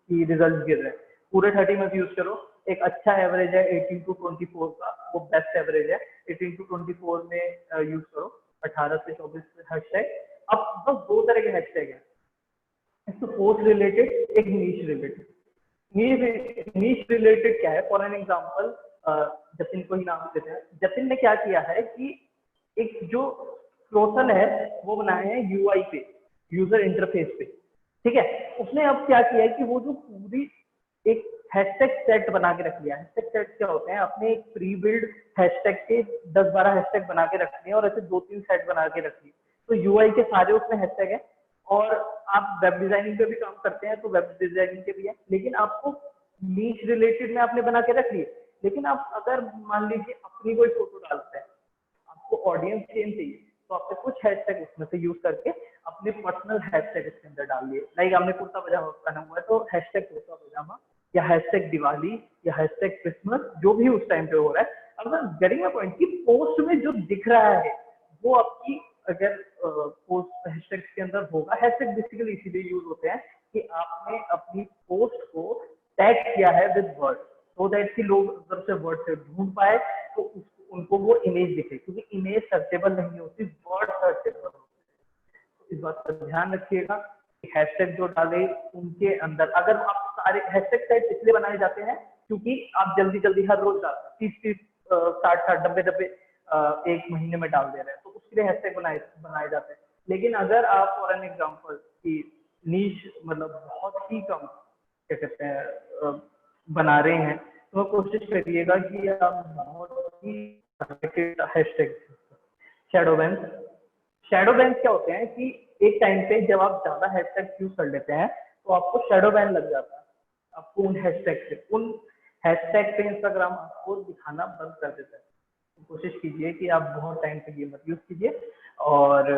कि रिजल्ट गिर रहे हैं। पूरे 30 में यूज करो, एक अच्छा एवरेज है 18 to 24 का, वो बेस्ट एवरेज है। 18 to 24 में यूज करो, 18 से 24 हैशटैग। अब बस दो तरह के हैशटैग हैं, एक तो पोस्ट रिलेटेड, एक नीश रिलेटेड। नीश रिलेटेड क्या है, फॉर एन एग्जाम्पल जतिन को ही नाम देते हैं। जतिन ने क्या किया है कि एक जो क्लोसन है वो बनाए हैं यूआई पे, यूजर इंटरफेस पे, ठीक है। उसने अब क्या किया है कि वो जो पूरी एक हैशटैग सेट बना के रख लिया है। हैशटैग सेट क्या होते हैं, अपने एक प्री बिल्ड हैशटैग के 10-12 हैशटैग बना के रख लिए और ऐसे 2-3 सेट बना के रख लिए। तो यूआई के सारे उसमें हैशटैग है, और आप वेब डिजाइनिंग पे भी काम करते हैं तो वेब डिजाइनिंग के भी है, लेकिन आपको नीच रिलेटेड में आपने बना के रख लिए। लेकिन आप अगर मान लीजिए अपनी कोई फोटो डालते हैं, आपको ऑडियंस चेंज चाहिए, तो आपने कुछ हैशटैग उसमें से यूज करके अपने पर्सनल हैशटैग इसके अंदर डाल दिए। लाइक आपने कुर्ता पजामा पहना हुआ है तो हैशटैग कुर्ता पजामा, या हैशटैग दिवाली, या हैशटैग क्रिसमस, जो भी उस टाइम पे हो रहा है। अब गेटिंग अ पॉइंट कि पोस्ट में जो दिख रहा है वो आपकी, अगर पोस्ट हैशटैग के अंदर होगा, हैशटैग बेसिकली इसीलिए यूज होते हैं कि आपने अपनी पोस्ट को टैग किया है विद वर्ड, सो दैट कि लोग अगर से वर्ड से ढूंढ पाए तो उनको वो इमेज दिखे, क्योंकि इमेज सर्चेबल नहीं होती, वर्ड सर्चेबल होती है। इस बात का ध्यान रखिएगा। हैशटैग जो डाले उनके अंदर, अगर आप सारे हैशटैग सेट इसलिए बनाए जाते हैं क्योंकि आप जल्दी जल्दी हर रोज डालते हैं, 30-30, 60-60, 90-90 एक महीने में डाल दे रहे हैं, तो उसके लिए हैशटैग बनाए बनाए जाते हैं। लेकिन अगर आप फॉर एन एग्जांपल की नीश मतलब बहुत ही कम क्या कहते हैं बना रहे हैं, तो कोशिश करिएगा कि आप बहुत ही hashtag. Shadow bans, shadow bans क्या होते हैं कि एक टाइम पे जब आप ज्यादा हैशटैग यूज कर लेते हैं तो आपको शैडो बैन लग जाता है, आपको उन हैशटैग से, उन हैशटैग पे इंस्टाग्राम आपको दिखाना बंद कर देता है। तो कोशिश कीजिए कि आप बहुत टाइम तक ये मत यूज कीजिए, और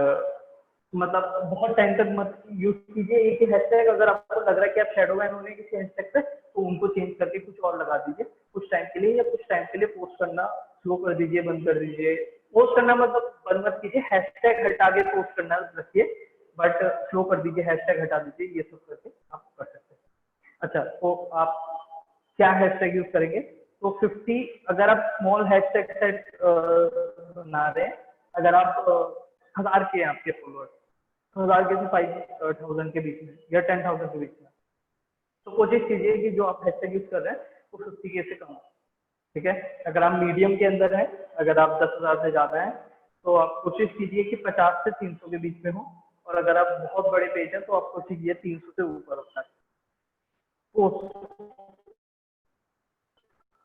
मतलब बहुत टाइम तक मत यूज कीजिए एक ही हैशटैग। अगर आपको लग रहा है कि आप शैडो बैन होने किसी हैशटैग पे, तो उनको चेंज करके कुछ और लगा दीजिए कुछ टाइम के लिए, या कुछ टाइम के लिए पोस्ट करना स्लो कर दीजिए, बंद कर दीजिए। पोस्ट करना मतलब बंद मत कीजिए, हैशटैग हटा के पोस्ट करना रखिए, बट स्लो कर दीजिए, हैशटैग हटा दीजिए, ये सब करके आप कर सकते हैं। अच्छा, तो आप क्या हैशटैग यूज करेंगे? तो 50, अगर आप स्मॉल हैशटैग सेट बना रहे हैं, अगर आप 1000 के हैं आपके फॉलोअर्स, 1000 के से 5000 के बीच में या 10,000 के बीच में, तो कोशिश कीजिए कि जो आप हैशटैग यूज कर रहे हैं वो 50 के से कम हो। ठीक है, अगर आप मीडियम के अंदर हैं, अगर आप 10,000 से ज्यादा हैं, तो आप कोशिश कीजिए कि 50 से 300 के बीच में हो, और अगर आप बहुत बड़े पेज हैं तो आप कोशिश कीजिए 300 से ऊपर होता है। पोस्ट,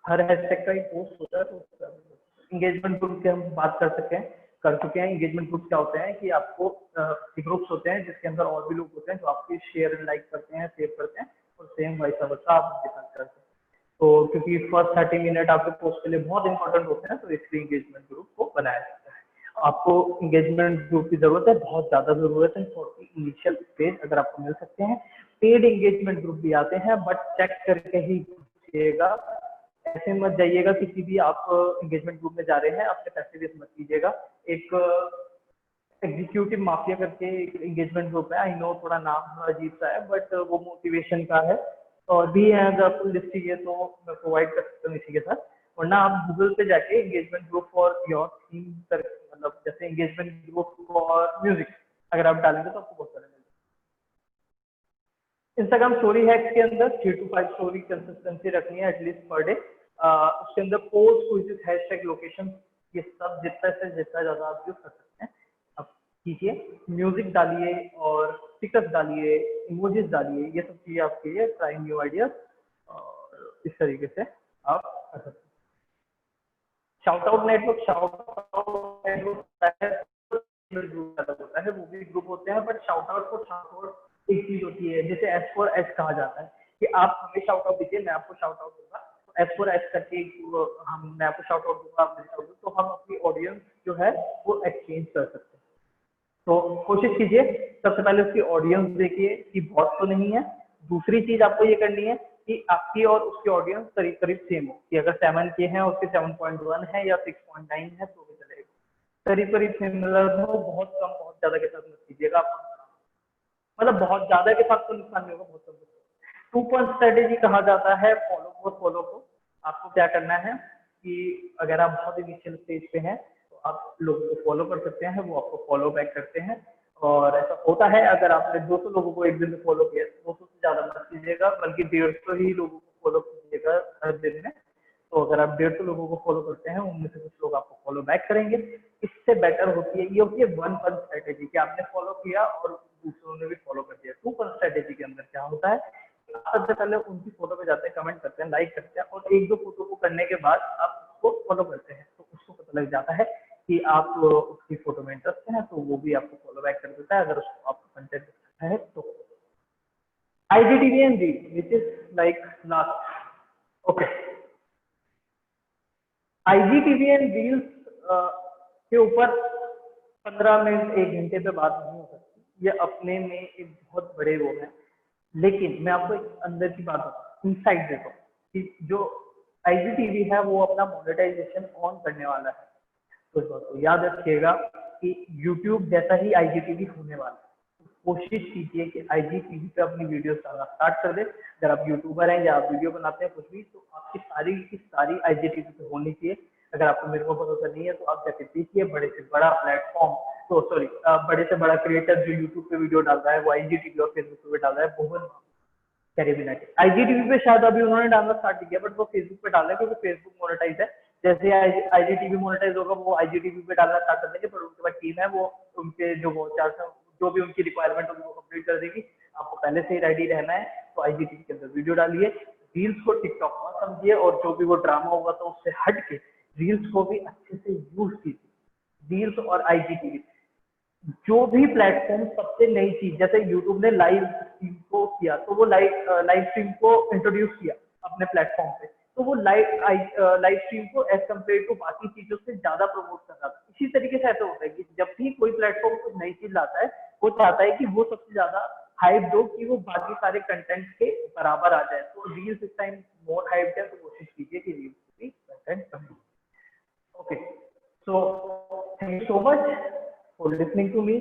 हर हैशटैग का एक पोस्ट होता है। तो एंगेजमेंट ग्रुप की हम बात कर चुके हैं। एंगेजमेंट ग्रुप क्या होते हैं कि आपको ग्रुप्स होते हैं जिसके अंदर और भी लोग होते हैं जो आपकी शेयर एंड लाइक करते हैं, सेव करते हैं, और सेम वैसा वैसा आप उनके साथ करते हैं। तो क्योंकि फर्स्ट 30 मिनट आपके पोस्ट के लिए बहुत इंपॉर्टेंट होते हैं, तो इसलिए एंगेजमेंट ग्रुप को बनाया जाता है। आपको एंगेजमेंट ग्रुप की जरूरत है, बहुत ज्यादा जरूरत है फॉर इनिशियल स्टेज। अगर आपको मिल सकते हैं, पेड एंगेजमेंट ग्रुप भी आते हैं, बट चेक करके ही कीजिएगा। ऐसे मत जाइएगा किसी भी आप एंगेजमेंट ग्रुप में जा रहे हैं अपने पैसे वेस्ट मत कीजिएगा। एक एग्जीक्यूटिव माफिया करके एंगेजमेंट ग्रुप है, आई नो थोड़ा नाम थोड़ा अजीब सा है, बट वो मोटिवेशन का है, और भी है। अगर आपको लिस्ट चाहिए तो मैं प्रोवाइड कर सकता हूँ इसी के साथ, वरना आप गूगल पे जाके engagement group for your theme, मतलब जैसे एंगेजमेंट ग्रुप फॉर म्यूजिक अगर आप डालेंगे तो आपको बहुत सारे मिलेंगे। इंस्टाग्राम स्टोरी हैक्स के अंदर 3 to 5 स्टोरी कंसिस्टेंसी रखनी है एटलीस्ट पर डे। उसके अंदर पोस्ट, क्विज़, हैशटैग, लोकेशन, ये सब जितना से जितना ज्यादा आप यूज कर सकते हैं आप कीजिए। म्यूजिक डालिए और स्टिकर्स डालिए, इमोजीज डालिए, ये सब चीजें आपके लिए ट्राई न्यू आइडियाज, और इस तरीके से आप कर सकते हैं। शाउट आउट नेटवर्क, ग्रुप अलग होता है, वो भी ग्रुप होते हैं, बट शाउट आउट को शाउट एक चीज होती है जिसे एस फॉर एस कहा जाता है कि आप हमें शाउट आउट दीजिए, मैं आपको शाउट आउट दूंगा। तो एस फॉर एस करके मैं आपको शाउट आउट दूंगा, आप मुझे शाउट दूंगा, तो हम अपनी ऑडियंस जो है वो एक्सचेंज कर सकते हैं। तो कोशिश कीजिए सबसे पहले उसकी ऑडियंस देखिए कि बहुत तो नहीं है। दूसरी चीज आपको ये करनी है कि आपकी और उसकी ऑडियंस करीब करीब सेम हो, कि अगर 7 के हैं उसके 7.1 है या 6.9 है तो भी चलेगा, करीब करीब सिमिलर हो। बहुत कम बहुत ज्यादा के साथ मत कीजिएगा, आपको मतलब बहुत ज्यादा के साथ तो नुकसान नहीं होगा, बहुत कम। 2 पॉइंट स्ट्रेटेजी कहा जाता है फॉलो को। आपको क्या करना है कि अगर आप बहुत इनिशियल स्टेज पे हैं तो आप लोगों को फॉलो कर सकते हैं, वो आपको फॉलो बैक करते हैं। और ऐसा होता है, अगर आपने 200 लोगों को एक दिन में फॉलो किया तो 200 से ज्यादा मत कीजिएगा, बल्कि 150 ही लोगों को फॉलो कीजिएगा हर दिन में। तो अगर आप 150 लोगों को फॉलो करते हैं, उनमें से कुछ लोग आपको फॉलो बैक करेंगे। इससे बेटर होती है, ये होती है 1 पंच स्ट्रेटेजी कि आपने फॉलो किया और दूसरों ने भी फॉलो कर दिया। 2 पंच स्ट्रेटेजी के अंदर क्या होता है, आप सबसे पहले उनकी फोटो पे जाते हैं, कमेंट करते हैं, लाइक करते हैं, और एक दो फोटो को करने के बाद आप उसको फॉलो करते हैं, तो उसको पता लग जाता है कि आप उसकी फोटो में इंटरेस्ट है, तो वो भी आपको फॉलो बैक कर देता है अगर उसको आपका कंटेंट अच्छा है तो। IGTV and Reel, which is like last. Okay. IGTV and reels के ऊपर 15 मिनट 1 घंटे पे बात नहीं हो सकती, ये अपने में एक बहुत बड़े वो है। लेकिन मैं आपको एक अंदर की बात बताऊँ, इनसाइड देखो कि जो IGTV है वो अपना मोनेटाइजेशन ऑन करने वाला है, तो इस बात को याद रखिएगा कि YouTube जैसा ही IGTV होने वाला है। कोशिश कीजिए कि IGTV पे अपनी वीडियोस डालना स्टार्ट कर दे। अगर आप यूट्यूबर हैं या आप वीडियो बनाते हैं कुछ भी, तो आपकी सारी की सारी IGTV पे होनी चाहिए। अगर आपको मेरे को भरोसा नहीं है तो आप जाके देखिए, बड़े से बड़ा प्लेटफॉर्म, तो सॉरी बड़े से बड़ा क्रिएटर जो यूट्यूब पे वीडियो डाल रहा है वो IGTV और फेसबुक पे डाल रहा है, भुवन कैरेबिनेट। IGTV पे शायद अभी उन्होंने डालना स्टार्ट किया, बट वो फेसबुक पे डाल रहे हैं क्योंकि फेसबुक मोनेटाइज है। जैसे IGTV मोनेटाइज होगा वो IGTV पे डालना स्टार्ट कर देंगे, पर उनके पास टीम है, वो उनके जो वो जो भी उनकी रिक्वायरमेंट होगी वो कंप्लीट कर देगी। आपको पहले से ही रेडी रहना है, तो IGTV के अंदर वीडियो डालिए। रील्स को टिकटॉक मत समझिए, और जो भी वो ड्रामा होगा तो उससे हट के रील्स को भी अच्छे से यूज कीजिए। रील्स और IGTV जो भी प्लेटफॉर्म सबसे नई चीज, जैसे यूट्यूब ने लाइव स्ट्रीम को किया, तो वो लाइव स्ट्रीम को इंट्रोड्यूस किया अपने प्लेटफॉर्म पे, तो वो लाइव स्ट्रीम को एज कम्पेयर टू बाकी चीजों से ज्यादा प्रमोट कर रहा था। इसी तरीके से ऐसा होता है कि जब भी कोई प्लेटफॉर्म कुछ नई चीज लाता है, वो चाहता है कि वो सबसे ज्यादा हाइप दो कि वो बाकी सारे कंटेंट के बराबर आ जाए। तो रील्स इस टाइम मोर हाइप है, तो कोशिश कीजिए कि रील्स भी कंटेंट करें। Okay, so thank you so much for listening to me.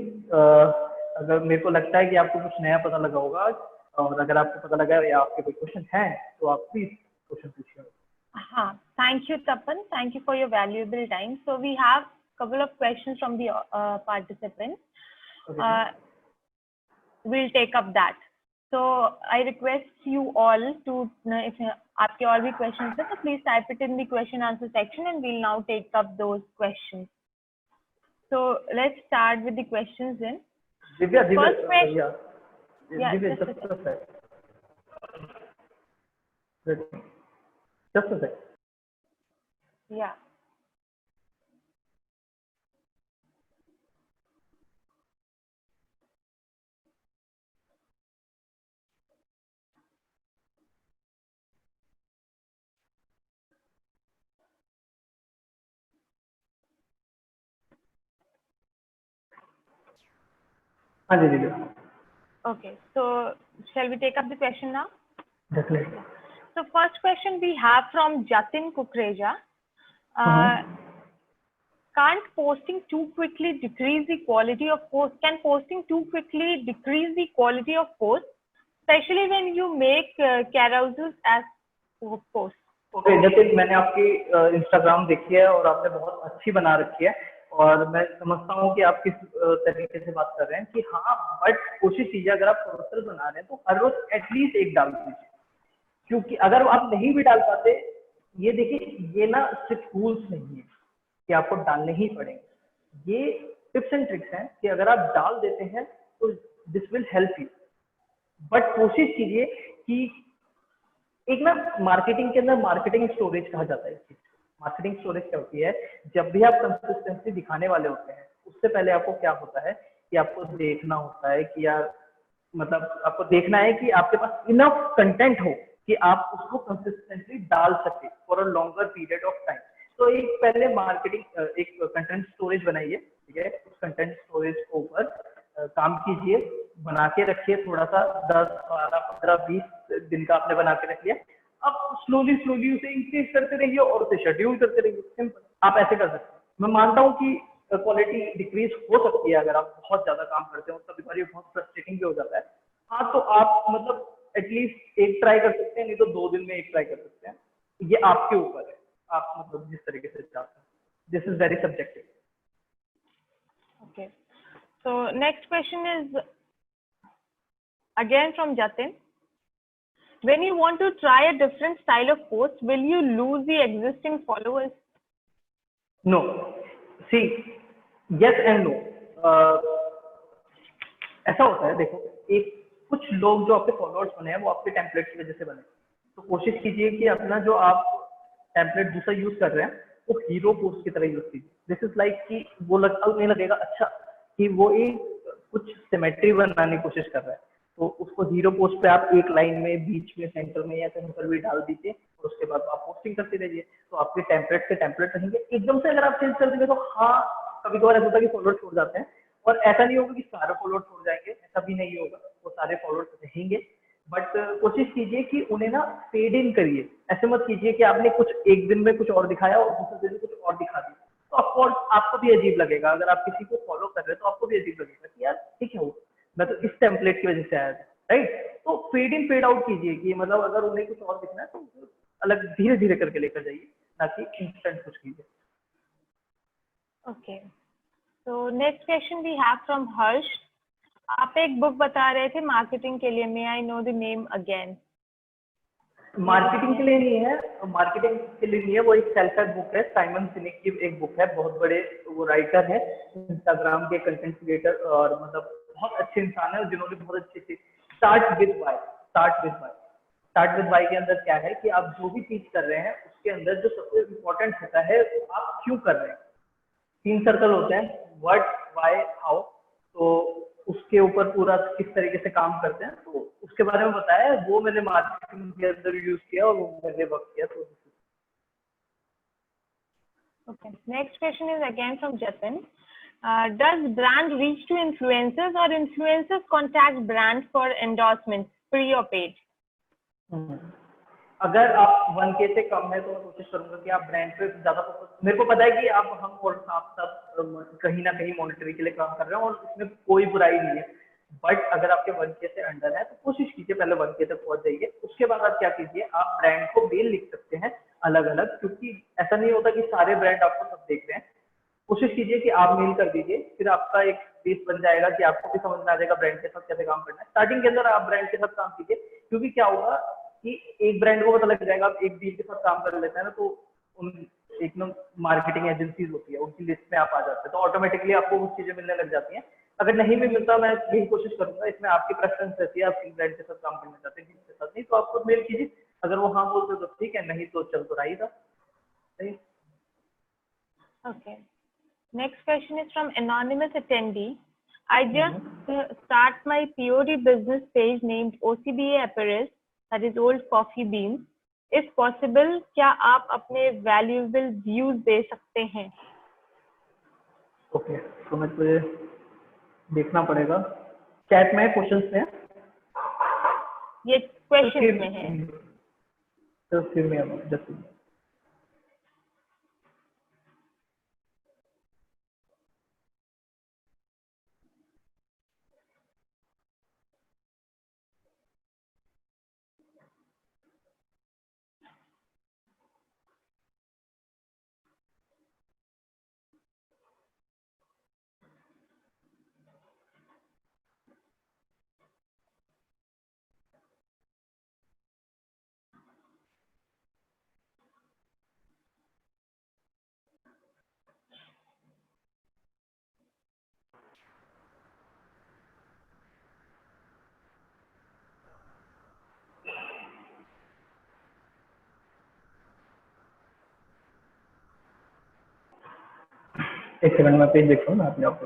अगर मेरे को लगता है कि आपको कुछ नया पता लगा होगा आज, और अगर आपको पता लगा या आपके कोई क्वेश्चन है तो आप प्लीज क्वेश्चन पूछिए। Thank you, Tapan. Thank you for your valuable time. So we have a couple of questions from the participants. We'll take up that. So I request you all to, if आपके और भी questions हैं, so please type it in the question answer section, and we'll now take up those questions. So let's start with the questions then. Divya, First question. Yeah, Divya, just a sec. Just a sec. Yeah. हाँ जी Divya. Okay. So shall we take up the question now? Definitely. So first question we have from Jatin Kukreja. Can't posting too quickly decrease the quality of post? Can posting too quickly decrease the quality of post, especially when you make carousels as posts? Okay Jatin, मैंने आपकी Instagram देखी है और आपने बहुत अच्छी बना रखी है और मैं समझता हूँ कि आप किस तरीके से बात कर रहे हैं कि हाँ, बट कोशिश कीजिए अगर आप प्रोफेशनल बना रहे हैं तो हर रोज एटलीस्ट एक डाल दीजिए, क्योंकि अगर आप नहीं भी डाल पाते, ये देखिए ये ना सिर्फ रूल्स नहीं है कि आपको डालने ही पड़ेंगे, ये टिप्स एंड ट्रिक्स हैं कि अगर आप डाल देते हैं तो this will help you. But कोशिश कीजिए कि एक ना मार्केटिंग के अंदर मार्केटिंग स्टोरेज कहा जाता है। मार्केटिंग स्टोरेज क्या होती है? जब भी आप कंसिस्टेंसी दिखाने वाले होते हैं उससे पहले आपको क्या होता है कि आपको देखना होता है कि यार मतलब आपको देखना है कि आपके पास इनफ कंटेंट हो कि आप उसको कंसिस्टेंटली डाल सके for a longer period of time. तो एक पहले मार्केटिंग एक कंटेंट स्टोरेज बनाइए, ठीक है? उस कंटेंट स्टोरेज के ऊपर काम कीजिए, बना के रखिए, थोड़ा सा 10, 12, 15, 20 दिन का आपने बना के रख लिया, अब स्लोली स्लोली उसे इंक्रीज करते रहिए और उसे शेड्यूल करते रहिए। सिंपल, आप ऐसे कर सकते हैं। मैं मानता हूँ कि क्वालिटी डिक्रीज हो सकती है अगर आप बहुत ज्यादा काम करते हो, कभी कभी बहुत फ्रस्ट्रेटिंग भी हो जाता है। हाँ, तो आप मतलब एटलीस्ट एक ट्राई कर सकते हैं, नहीं तो 2 दिन में एक ट्राई कर सकते हैं। ये आपके ऊपर है, आप मतलब जिस तरीके से चाहते हैं। This is very subjective. Okay. So next question is again from Jatin. When you want to try a different style of post, will you lose the existing followers? No. See, yes and no. ऐसा होता है, देखो, एक कुछ लोग जो आपके followers बने हैं वो आपके टेम्पलेट की वजह से बने, तो कोशिश कीजिए कि अपना जो आप टेम्पलेट दूसरा यूज कर रहे हैं वो हीरो पोस्ट की तरह यूज कीजिए। दिस इज लाइक कि वो नहीं लगेगा अच्छा कि वो एक कुछ सिमेट्री बनाने की कोशिश कर रहा है, तो उसको हीरो पोस्ट पे आप एक लाइन में, बीच में, सेंटर में या कहीं पर भी डाल दीजिए और उसके बाद आप पोस्टिंग करते रहिए, तो आपके टेम्पलेट के टेम्पलेट रहेंगे। एकदम से अगर आप चेंज कर देंगे तो हाँ, कभी कभार ऐसा होता है कि फॉलोअर छोड़ जाते हैं, और ऐसा नहीं होगा कि सारे फॉलोअर छोड़ जाएंगे, ऐसा भी नहीं होगा, वो सारे फॉलोअर्स रहेंगे। बट कोशिश कीजिए कि उन्हें ना फेड इन करिए। ऐसे मत कीजिए कि आपने कुछ एक दिन में कुछ और दिखाया और दूसरे दिन में कुछ और दिखा दिया, तो ऑफकोर्स आपको भी अजीब लगेगा। अगर आप किसी को फॉलो कर रहे हैं तो आपको भी अजीब लगेगा कि यार ठीक है, वो मैं तो इस टेम्पलेट की वजह से आया था, राइट? तो फेड इन फेड आउट कीजिए कि मतलब अगर उन्हें कुछ और दिखना है तो अलग धीरे धीरे करके लेकर जाइए, ना कि इंस्टेंट कुछ कीजिए। Okay. So next question we have from Harsh. आप एक बुक बता रहे थे मार्केटिंग के लिए, may I know the name again? Marketing के लिए नहीं है, मार्केटिंग के लिए नहीं है, वो एक सेल्फ हेल्प बुक है। साइमन सिनेक की एक बुक है, बहुत बड़े वो राइटर है, इंस्टाग्राम के कंटेंट क्रिएटर, और मतलब बहुत अच्छे इंसान है जिन्होंने बहुत अच्छे से start with why. Start with why के अंदर क्या है कि आप जो भी चीज कर रहे हैं उसके अंदर जो सबसे इम्पोर्टेंट होता है आप क्यों कर रहे हैं। 3 सर्कल होते हैं, व्हाट, व्हाई, हाउ। तो उसके ऊपर पूरा किस तरीके से काम करते हैं, तो उसके बारे में बताया है, वो मैंने मार्केटिंग के अंदर यूज किया और वो मैंने वर्क किया। तो Okay. Next question is again from Jatin. Does brand reach to influencers or influencers contact brand for endorsements, free or paid? अगर आप 1K से कम है तो मैं कोशिश करूंगा कि आप ब्रांड पे ज्यादा फोकस। मेरे को पता है कि हम और आप सब कहीं ना कहीं मॉनिटरी के लिए काम कर रहे हैं और इसमें कोई बुराई नहीं है, बट अगर आपके 1K से अंडर है तो कोशिश कीजिए पहले 1K तक पहुंच जाइए। उसके बाद आप क्या कीजिए, आप ब्रांड को मेल लिख सकते हैं अलग अलग, क्योंकि ऐसा नहीं होता कि सारे ब्रांड आपको सब देख रहे हैं। कोशिश कीजिए कि आप मेल कर दीजिए, फिर आपका एक बेस बन जाएगा कि आपको भी समझ में आ जाएगा ब्रांड के साथ कैसे काम करना है। स्टार्टिंग के अंदर आप ब्रांड के साथ काम कीजिए, क्योंकि क्या होगा कि एक ब्रांड को पता लग जाएगा, आप एक डील के साथ काम कर लेते हैं ना, तो उन एक ना मार्केटिंग एजेंसीज होती है, उनकी लिस्ट में आप आ जाते हैं, तो ऑटोमेटिकली आपको कुछ चीजें मिलने लग जाती हैं। अगर नहीं भी मिलता, मैं यही कोशिश करूंगा, इसमें आपकी प्रेफरेंस रहती है, आप किस ब्रांड के साथ काम करना चाहते हैं, किसके साथ नहीं, तो आप खुद मेल कीजिए। अगर वो हाँ बोलते तो ठीक है, नहीं तो चल तो रहा ही था। सही। Okay. Next question is from anonymous attendee. I just start my POD business page named OCBA Apparel, that is Old Coffee Beans. If possible, क्या आप अपने valuable views दे सकते हैं? ओके, तो मैं तुझे देखना पड़ेगा, चैट में क्वेश्चंस में ये question में है। तो फिर मैं जस्ट एक सेकंड में पेज देखता हूँ ना अपने आप।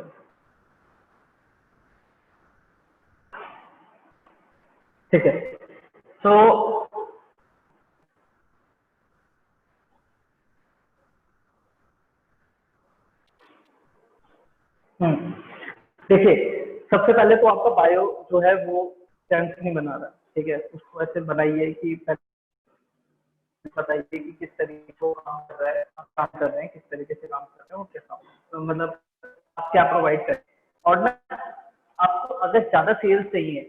ठीक है, तो देखिए, सबसे पहले तो आपका बायो जो है वो सेंस नहीं बना रहा, ठीक है, उसको ऐसे बनाइए कि बताइए कि किस तरीके से काम कर रहा है, आप काम कर रहे हैं, किस तरीके से काम कर रहे हैं और कैसा, तो मतलब आप क्या प्रोवाइड करें। और ना, आपको अगर ज्यादा सेल्स चाहिए,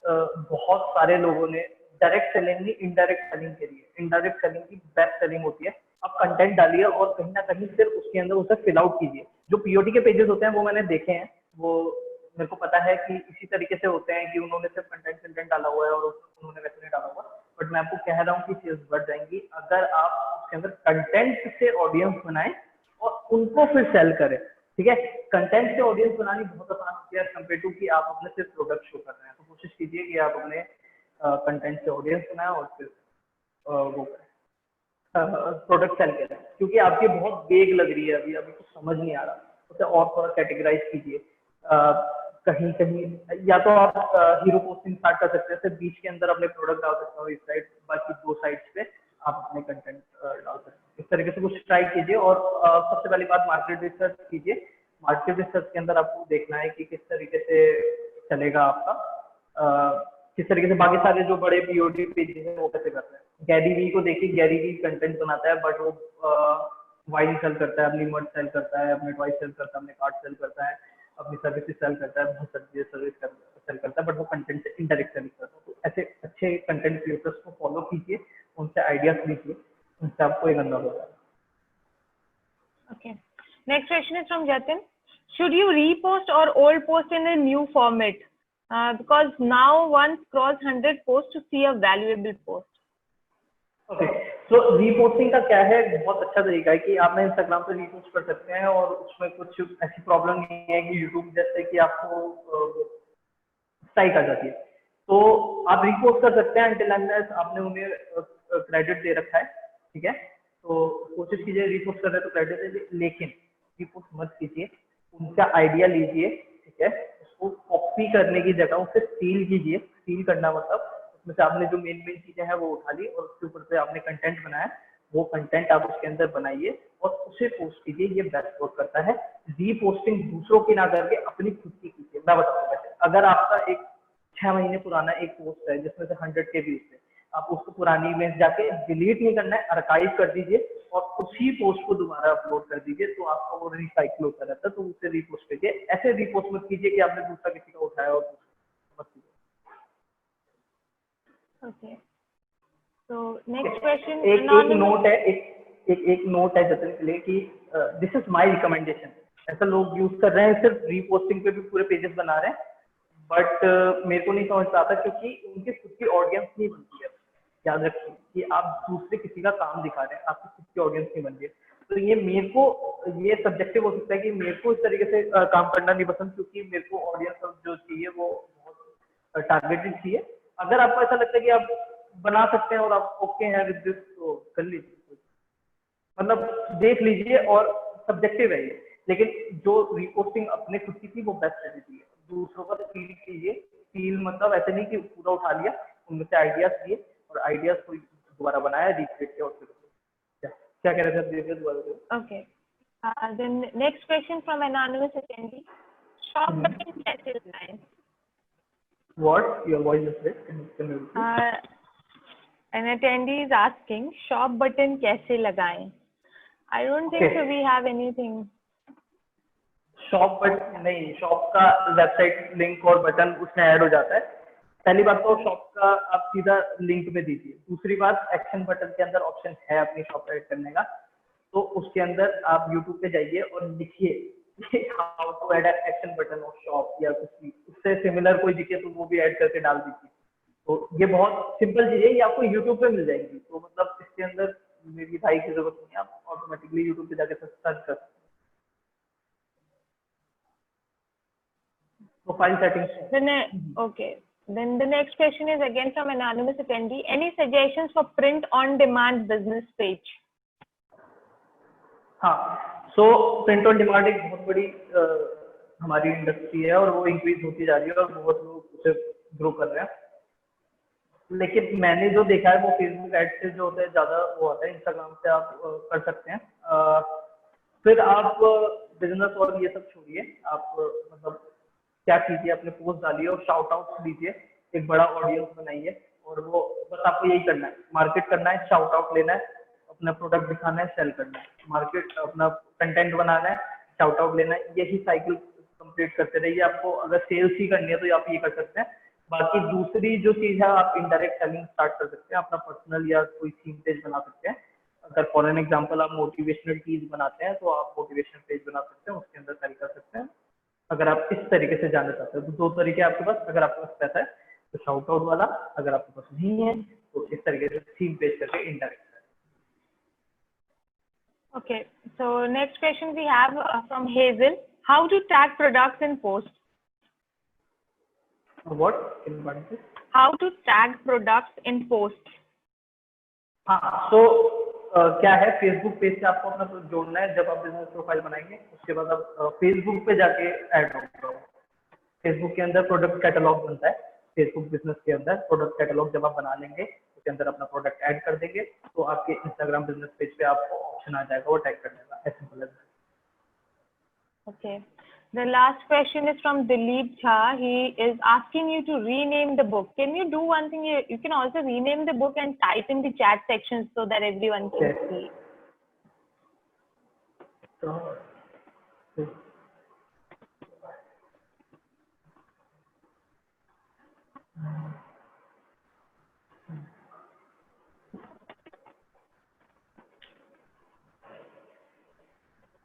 बहुत सारे लोगों ने डायरेक्ट सेलिंग नहीं, इनडायरेक्ट सेलिंग के लिए, इनडायरेक्ट सेलिंग की बेस्ट सेलिंग होती है। आप कंटेंट डालिए और कहीं ना कहीं फिर उसके अंदर उसे फिल आउट कीजिए। जो पीओटी के पेजेस होते हैं वो मैंने देखे हैं, वो मेरे को पता है कि इसी तरीके से होते हैं कि उन्होंने सिर्फ कंटेंट डाला हुआ है और उन्होंने वैसे नहीं डाला हुआ। बट मैं आपको कह रहा हूँ कि सेल्स बढ़ जाएंगी अगर आप उसके अंदर कंटेंट से ऑडियंस बनाएं और उनको फिर सेल करें। ठीक है, कंटेंट से ऑडियंस बनानी बहुत आसान होती है कंपेयर टू कि आप अपने सिर्फ प्रोडक्ट शो कर रहे हैं। तो कोशिश कीजिए कि आप अपने कंटेंट से ऑडियंस बनाएं और फिर वो प्रोडक्ट सेल करें, क्योंकि आपकी बहुत वेग लग रही है, अभी अभी कुछ समझ नहीं आ रहा, उसे और थोड़ा कैटेगराइज कीजिए। कहीं कहीं या तो आप हीरो पोस्टिंग स्टार्ट कर सकते हैं, सिर्फ बीच के अंदर अपने प्रोडक्ट डाल सकते हो इस साइड, बाकी दो साइड्स पे आप अपने कंटेंट डाल सकते हैं। इस तरीके से कुछ ट्राई कीजिए और सबसे पहली बात मार्केट रिसर्च कीजिए। मार्केट रिसर्च के अंदर आपको देखना है कि किस तरीके से चलेगा आपका, किस तरीके से बाकी सारे जो बड़े पीओडी पेजेस हैं वो कैसे करते हैं। गैरी वी को देखिए, गैरी वी कंटेंट बनाता है बट वो वाइन सेल करता है, अपनी मर्च सेल करता है, अपने टॉय सेल करता है, अपने कार्ड सेल करता है, अपनी सर्विसेज सेल करता है, बहुत सारी सर्विस सेल करता है, बट वो कंटेंट से इनडायरेक्ट सेल करता है। तो ऐसे अच्छे कंटेंट क्रिएटर्स को फॉलो कीजिए, उनसे आइडियाज लीजिए, उनसे आपको एक अंदाजा होगा। Okay. Next question is from Jatin. Should you repost or old post in a new format? Because now one scrolls 100 posts to see a valuable post. Okay, तो रीपोस्टिंग का क्या है, बहुत अच्छा तरीका है कि आप ना इंस्टाग्राम पे रीपोस्ट कर सकते हैं और उसमें कुछ ऐसी प्रॉब्लम नहीं है कि यूट्यूब जैसे कि आपको स्ट्राइक आ जाती है। तो आप रीपोस्ट कर सकते हैं अंटिल अनलेस आपने उन्हें क्रेडिट दे रखा है। ठीक है, तो कोशिश कीजिए रीपोस्ट कर रहे हैं तो क्रेडिट दे, लेकिन रीपोस्ट मत कीजिए, उनका आइडिया लीजिए। ठीक है, उसको कॉपी करने की जगह उसे स्टील कीजिए। स्टील करना मतलब उसमें से आपने जो मेन चीजें हैं वो उठा ली और उसके ऊपर से आपने कंटेंट बनाया, वो कंटेंट आप उसके अंदर बनाइए और उसे पोस्ट कीजिए। ये बेस्ट वर्क करता है। रीपोस्टिंग दूसरों की ना करके अपनी खुद की कीजिए। मैं बताऊंगा कैसे। अगर आपका एक 6 महीने पुराना एक पोस्ट है जिसमें से 100 के व्यूज थे, आप उसको पुरानी इमेज जाके डिलीट नहीं करना है, आर्काइव कर दीजिए और उसी पोस्ट को दोबारा अपलोड कर दीजिए, तो आपका वो रिसाइकिल होता रहता है। तो उसे रीपोस्ट कीजिए, ऐसे रीपोस्ट मत कीजिए कि आपने दूसरा किसी का उठाया और मत कीजिए। Okay. So next question, एक anonymous. नोट है, एक नोट है जतन के लिए कि दिस इज माय रिकमेंडेशन। ऐसा लोग यूज कर रहे हैं, सिर्फ रीपोस्टिंग पे भी पूरे पेजेस बना रहे हैं, बट मेरे को नहीं समझ आता क्योंकि उनकी खुद की ऑडियंस नहीं बनती है। याद रखिए कि आप दूसरे किसी का काम दिखा रहे हैं, आपकी खुद की ऑडियंस नहीं बन रही है। तो ये मेरे को, ये सब्जेक्टिव हो सकता है कि मेरे को इस तरीके से काम करना नहीं पसंद, क्योंकि मेरे को ऑडियंस जो चाहिए वो बहुत टारगेटेड चाहिए। अगर आपको ऐसा लगता है कि आप बना सकते हैं और आप ओके हैं विद दिस, तो कर लीजिए, मतलब देख लीजिए। और सब्जेक्टिव है ये, लेकिन जो रिपोस्टिंग अपने खुद की थी वो बेस्ट स्ट्रेटेजी है। दूसरों का फील कीजिए, फील मतलब ऐसे नहीं कि पूरा उठा लिया, उनमें से आइडियाज लिए और आइडियाज को दोबारा बनाया, रिक्रिएट किया और फिर क्या कह रहे थे आप, देखिए दोबारा। Okay. Then next question from anonymous attendee. Shop button कैसे लगाएं? What? Your voice is break. Can you repeat? An attendee is asking shop button कैसे लगाएं? I don't think Okay. so we have anything. Shop button नहीं, shop का website link और button उसमें add हो जाता है। पहली बात तो शॉप का आप सीधा लिंक में दीजिए। दूसरी बात, एक्शन बटन के अंदर ऑप्शन है अपनी शॉप ऐड करने का, तो उसके अंदर आप यूट्यूब पे जाइए और लिखिए how to add action button of shop या कुछ भी उससे सिमिलर कोई दिखे तो वो भी ऐड करके डाल दीजिए। तो ये बहुत सिंपल चीज है, ये आपको यूट्यूब पे मिल जाएगी। तो मतलब इसके अंदर मेरी भाई की जरूरत नहीं है, आप ऑटोमेटिकली यूट्यूब पे जाके सर्च कर सकते हैं। Profile settings. Okay. Then the next question is again from anonymous attendee. Any suggestions for print on demand business page? हाँ, सो प्रिंट ऑन डिमांड एक बहुत बड़ी हमारी इंडस्ट्री है और वो इंक्रीज होती जा रही है और बहुत लोग उसे ग्रो कर रहे हैं। लेकिन मैंने जो देखा है वो फेसबुक एड से जो होता है ज्यादा वो आता है। इंस्टाग्राम से आप कर सकते हैं। फिर आप बिजनेस और ये सब छोड़िए, आप मतलब क्या कीजिए, अपने पोस्ट डालिए और शाउट आउट दीजिए, एक बड़ा ऑडियंस बनाइए और वो बस आपको यही करना है, मार्केट करना है, शाउट आउट लेना है, अपना प्रोडक्ट दिखाना है, सेल करना है, मार्केट अपना कंटेंट बनाना है, शाउट आउट लेना है। यही साइकिल कंप्लीट करते रहिए। आपको अगर सेल्स ही करनी है तो आप ये कर सकते हैं। बाकी दूसरी जो चीज है, आप इनडायरेक्ट सेलिंग स्टार्ट कर सकते हैं, अपना पर्सनल या कोई थीम पेज बना सकते हैं। अगर फॉर एन एग्जांपल आप मोटिवेशनल चीज बनाते हैं तो आप मोटिवेशनल पेज बना सकते हैं, उसके अंदर सेल कर सकते हैं। अगर आप इस तरीके से जानना चाहते हैं तो दो तरीके आपके पास। अगर आपके पास पैसा है तो शाउट आउट वाला, अगर आपके पास नहीं है तो इस तरीके से थीम पेज करके indirect. Okay. So next question we have from Hazel. How to tag products in post? What? Can you repeat this? How to tag products in post? हाँ, तो क्या है, फेसबुक पेज से आपको अपना जोड़ना है। जब आप बिजनेस प्रोफाइल बनाएंगे उसके बाद आप फेसबुक पे जाके ऐड होगा। फेसबुक के अंदर प्रोडक्ट कैटलॉग बनता है। फेसबुक बिजनेस के अंदर प्रोडक्ट कैटलॉग जब आप बना लेंगे उसके अंदर अपना प्रोडक्ट ऐड कर देंगे तो आपके इंस्टाग्राम बिजनेस पेज पे आपको ऑप्शन आ जाएगा वो टैग करने का। ऐसे सिंपल है। Okay. The last question is from Dilip Jha. He is asking you to rename the book. Can you do one thing? You can also rename the book and type in the chat section so that everyone can Yes. see.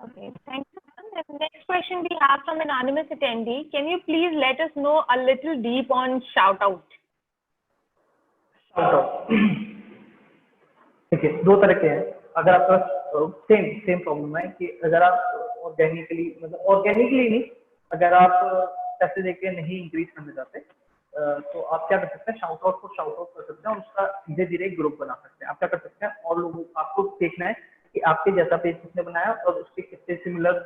Okay, thank you. The next question we have from an anonymous attendee. Can you please let us know a little deep on shout out? Shout out. देखिए, दो तरह के हैं। अगर आपका same problem है कि अगर आप ऑर्गेनिकली, मतलब ऑर्गेनिकली नहीं, अगर आप पैसे देके नहीं इंक्रीज करना चाहते तो आप क्या कर सकते हैं, शाउट आउट को शाउट आउट कर सकते हैं और उसका धीरे धीरे एक ग्रुप बना सकते हैं। आप क्या कर सकते हैं, और लोगों आपको देखना है कि आपके जैसा पेज किसने बनाया और उसके कितने सिमिलर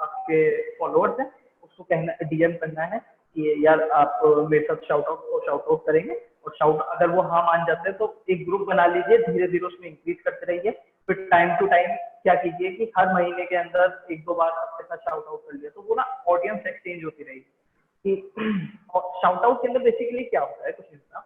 आपके फॉलोअर्स हैं। उसको कहना, डीएम करना है कि यार आप मेरे साथ शाउट आउट करेंगे, और शाउट अगर वो हाँ मान जाते हैं तो एक ग्रुप बना लीजिए, धीरे धीरे उसमें इंक्रीज करते रहिए। फिर टाइम टू टाइम क्या कीजिए कि हर महीने के अंदर एक दो बार आपके साथ शाउट आउट कर लिया तो वो ना ऑडियंस एक्सचेंज होती रहेगी। कि शाउट आउट के अंदर बेसिकली क्या होता है, कुछ नहीं होता,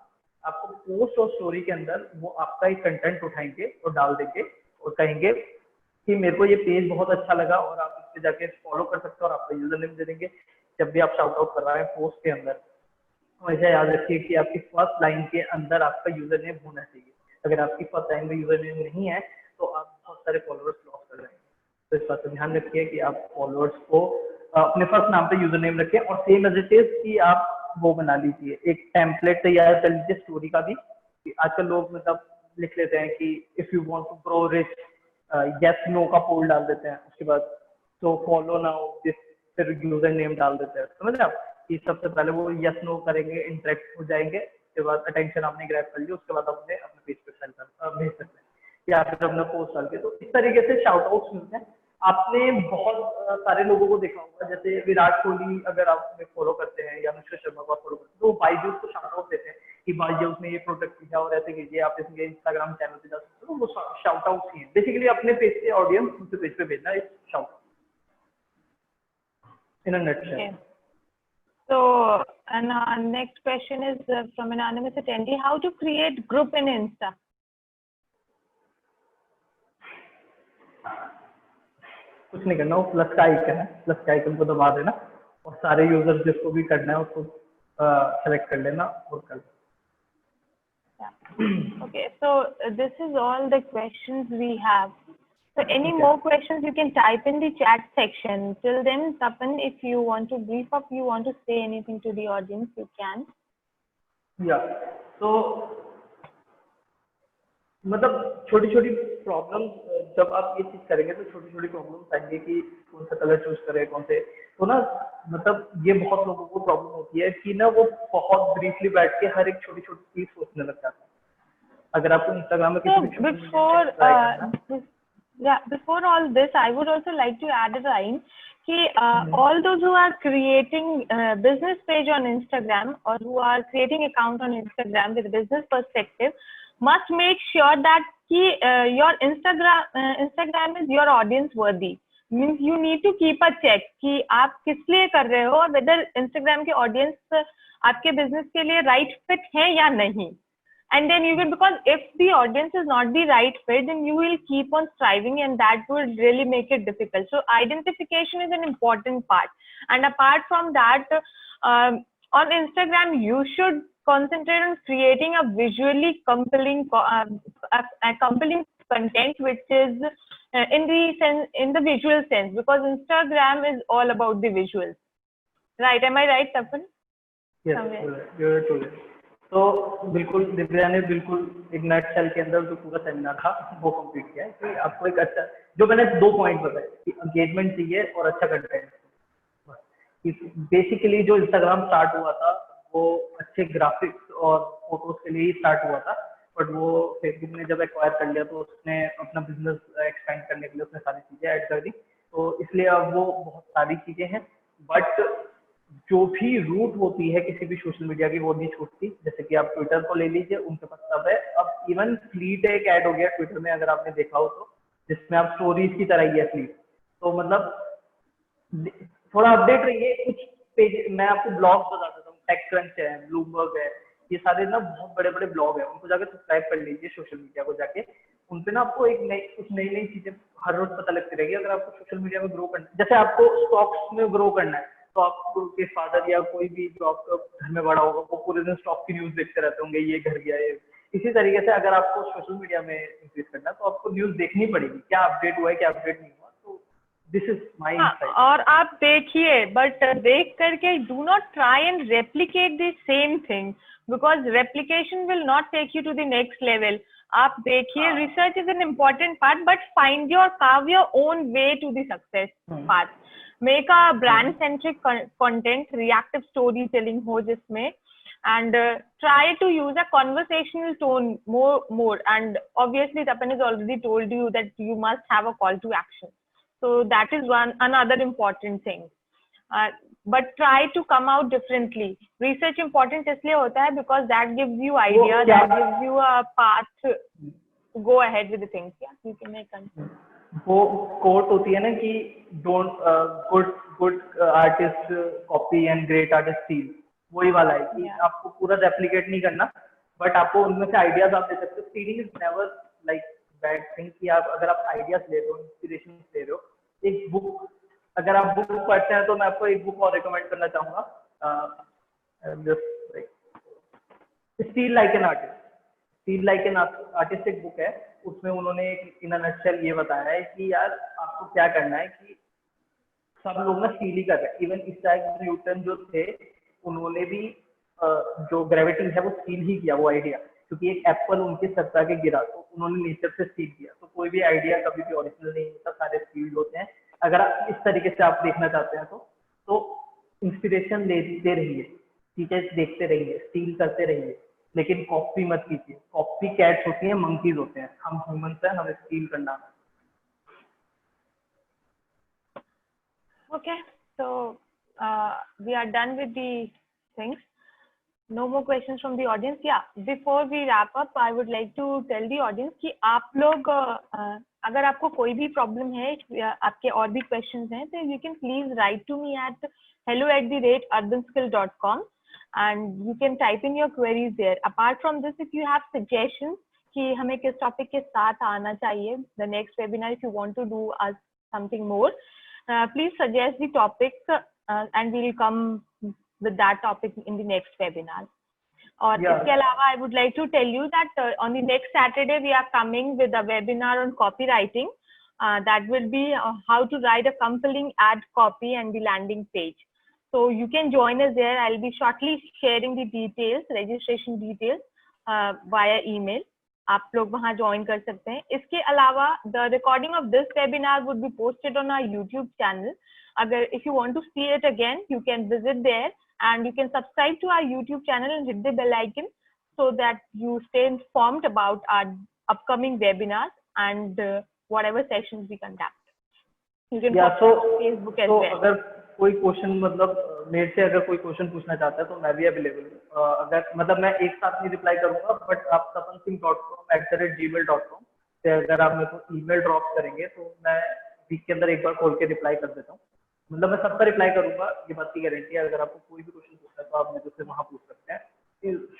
आपको पोस्ट और स्टोरी के अंदर वो आपका एक कंटेंट उठाएंगे और डाल देंगे और कहेंगे कि मेरे को ये पेज बहुत अच्छा लगा और आप इस पे जाके फॉलो कर सकते हो और आपका यूजर नेम दे देंगे। जब भी आप शाउट आउट कर रहे हैं पोस्ट के अंदर, हमेशा याद रखिए कि आपकी फर्स्ट लाइन के अंदर आपका यूजर नेम होना चाहिए। अगर आपकी फर्स्ट लाइन में यूजर नेम नहीं है तो आप बहुत सारे फॉलोअर्स लॉस कर रहे हैं। तो इस बात का ध्यान रखिए कि आप फॉलोअर्स को अपने फर्स्ट नाम पे यूजर नेम रखिए और सेम एज इट इज कि आप वो बना लीजिए, एक टेम्पलेट तैयार कर लीजिए स्टोरी का भी। आजकल लोग मतलब लिख लेते हैं कि if you want to grow rich, yes no का पोल डाल देते हैं, उसके बाद तो फॉलो नाउ दिस, फिर यूजर नेम डाल देते हैं। समझ रहे आप कि सबसे पहले वो यस नो करेंगे, इंटरेक्ट हो जाएंगे, उसके बाद अटेंशन आपने ग्रैब कर लिया, उसके बाद अपने पेज पे सेंड कर भेज सकते हैं या फिर अपना पोस्ट डाल के। तो इस तरीके से शाउट आउट्स मिलते हैं। आपने बहुत सारे लोगों को देखा होगा, जैसे विराट कोहली अगर आप फॉलो करते हैं या अनुष्का शर्मा को फॉलो करते हैं तो बायजूस को शाउट आउट देते हैं कि बायजूस ने ये प्रोडक्ट किया और ऐसे कीजिए, आप इसके इंस्टाग्राम चैनल पे जा सकते हो। वो शाउट आउट ही है बेसिकली, अपने पेज से ऑडियंस दूसरे पेज पे भेजना इस shout out in a nutshell. So, and our next question is from an anonymous attendee: how to create group in Insta? कुछ नहीं करना, वो प्लस का आइकन है, प्लस का आइकन को दबा देना और सारे यूजर्स जिसको भी करना है उसको सेलेक्ट कर लेना और कर Yeah. Okay, so this is all the questions we have. So any more questions you can type in the chat section. Till then, Tapan, if you want to brief up, you want to say anything to the audience, you can. Yeah. So मतलब छोटी छोटी problems जब आप ये चीज करेंगे तो छोटी छोटी प्रॉब्लम्स आएंगे कि कौन सा कलर चूज करें, कौन से। तो ना मतलब ये बहुत लोगों को प्रॉब्लम होती है कि ना वो बहुत ब्रीफली बैठ के हर एक छोटी छोटी चीज सोचने लग जाते हैं। अगर आपको इंस्टाग्राम में before all this, I would also like to add a line कि all those who are creating business page on Instagram or who are creating account on Instagram with business perspective must make sure that your Instagram is your audience worthy. Means you need to keep a check कि आप किस लिए कर रहे हो और whether Instagram के audience आपके business के लिए right fit है या नहीं. And then you will, because if the audience is not the right fit, then you will keep on striving and that will really make it difficult. So identification is an important part. And apart from that, on Instagram, you should concentrate on creating a visually compelling compelling content, which is in the visual sense, because Instagram is all about the visuals. Right? Am I right, Tapan? Yes, you're right. तो बिल्कुल दिव्या ने बिल्कुल एक nutshell के अंदर जो पूरा seminar था वो कंप्लीट किया है कि आपको एक अच्छा, जो मैंने 2 पॉइंट बताए कि एंगेजमेंट चाहिए और अच्छा कंटेंट। बेसिकली जो इंस्टाग्राम स्टार्ट हुआ था वो अच्छे ग्राफिक्स और फोटोज के लिए ही स्टार्ट हुआ था, बट वो फेसबुक ने जब एक्वायर कर लिया तो उसने अपना बिजनेस एक्सपेंड करने के लिए उसने सारी चीजें ऐड कर दी। तो इसलिए अब वो बहुत सारी चीजें हैं, बट जो भी रूट होती है किसी भी सोशल मीडिया की वो नहीं छूटती। जैसे कि आप ट्विटर को ले लीजिए, उनके पास सब है। अब इवन फ्लीट एक ऐड हो गया ट्विटर में, अगर आपने देखा हो तो, जिसमें आप स्टोरीज की तरह ही है फ्लीट। तो मतलब थोड़ा अपडेट रहिए। कुछ पेज मैं आपको ब्लॉग्स बता देता हूँ, टेकक्रंच है, ब्लूमबर्ग है, ये सारे ना बहुत बड़े बड़े ब्लॉग है, उनको जाकर सब्सक्राइब कर लीजिए सोशल मीडिया को जाके। उनपे ना आपको कुछ नई नई चीजें हर रोज पता लगती रहेगी। अगर आपको सोशल मीडिया में ग्रो करना है, जैसे आपको स्टॉक्स में ग्रो करना है, तो आपके फादर या कोई भी जो आपका घर में बड़ा होगा वो पूरे दिन स्टॉक की न्यूज देखते रहते होंगे, ये घर गया ये। इसी तरीके से अगर आपको सोशल मीडिया में इंक्रीज करना है तो आपको न्यूज देखनी पड़ेगी, क्या अपडेट हुआ है क्या अपडेट नहीं हुआ। तो दिस इज माय इनसाइट। और आप देखिए, बट देख करके do not try and replicate the same thing, because replication will not take you to the next level. आप देखिए, research is an important part, but find carve your own way to the success path. Make a brand centric content, reactive storytelling हो जिसमें, and try to use a conversational tone more. And obviously Tapan has already told you that you must have a call to action, so that is another important thing. But try to come out differently. Research important इसलिए होता है because that gives you idea, that gives you a path to go ahead with the things. Yeah, you can make a वो coat होती है ना कि don't good artist copy and great artist steel, वही वाला है कि आपको पूरा रेप्लिकेट नहीं करना, बट आपको उनमें से आइडियाज आप ले सकते हो। Reading is never like bad thing कि आप अगर आप आइडियाज ले रहे हो, इंस्पिरेशन ले रहे हो। एक बुक, अगर आप बुक पढ़ते हैं तो मैं आपको एक बुक और रिकमेंड करना चाहूंगा, just like steel like an artist. Steel like an artist एक बुक है, उसमें उन्होंने इन अ नटशेल ये बताया है कि यार आपको क्या करना है कि सब लोग ना स्टील ही कर रहे हैं। इवन इसैक न्यूटन जो थे उन्होंने भी जो ग्रेविटी है वो स्टील ही किया वो आइडिया, क्योंकि एक एप्पल उनके सर पे आके गिरा तो उन्होंने नेचर से स्टील किया। तो कोई भी आइडिया कभी भी ओरिजिनल नहीं होता, सारे स्टील होते हैं। अगर आप इस तरीके से आप देखना चाहते हैं तो इंस्पिरेशन लेते रहिए, चीजें देखते रहिए, स्टील करते रहिए, लेकिन कॉपी मत कीजिए। कॉपी कैट्स होती हैं, मंकीज होते हैं, हम ह्यूमंस हैं, हमें स्टील करना है। Okay, so we are done with the things. No more questions from the audience. Yeah, before we wrap up, I would like to tell the audience कि आप लोग अगर आपको कोई भी प्रॉब्लम है, आपके और भी क्वेश्चंस हैं, तो you can please write to me at hello@urbanskill.com and you can type in your queries there. Apart from this, if you have suggestions कि हमें किस टॉपिक के साथ आना चाहिए, the next webinar, if you want to do something more, please suggest the topic and we'll come with that topic in the next webinar. और इसके अलावा I would like to tell you that on the next Saturday we are coming with a webinar on copywriting. That will be how to write a compelling ad copy and the landing page. So you can join us there. I'll be shortly sharing the details, registration details via email. आप लोग वहां join कर सकते हैं। इसके अलावा the recording of this webinar would be posted on our YouTube channel. अगर if you want to see it again, you can visit there and you can subscribe to our YouTube channel and hit the bell icon so that you stay informed about our upcoming webinars and whatever sessions we conduct. You can follow us on Facebook as well. अगर कोई question मतलब मेरे से अगर कोई question पूछना चाहता है तो मैं भी अवेलेबल हूँ। अगर मतलब मैं एक साथ नहीं रिप्लाई करूंगा, बट आप tapansingh.com@gmail.com से अगर आप मेरे को ईमेल ड्रॉप करेंगे तो मैं वीक के अंदर एक बार खोल के रिप्लाई कर देता हूँ। मतलब मैं सबका रिप्लाई करूंगा, ये बात की गारंटी है। अगर आपको कोई भी क्वेश्चन पूछना है तो आप मेरे से वहाँ पूछ सकते हैं।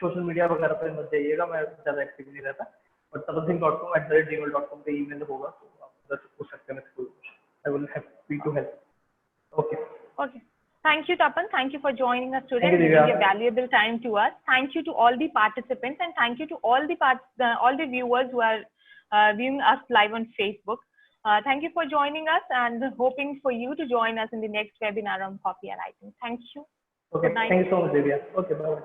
सोशल मीडिया वगैरह पर मत जाइएगा, मैं ज़्यादा एक्टिव नहीं रहता, बट tapansingh.com@gmail.com पे ईमेल होगा तो आप उधर से पूछ सकते हैं मेरे से कोई question. I will happy to help. Okay. Okay. Thank you, Tapan. Thank you for joining us today and giving your valuable time to us. Thank you to all the participants and thank you to all the viewers who are viewing us live on Facebook. Thank you for joining us and hoping for you to join us in the next webinar on copywriting. Thank you. Okay. Thank you so much, Divya. Okay. Bye.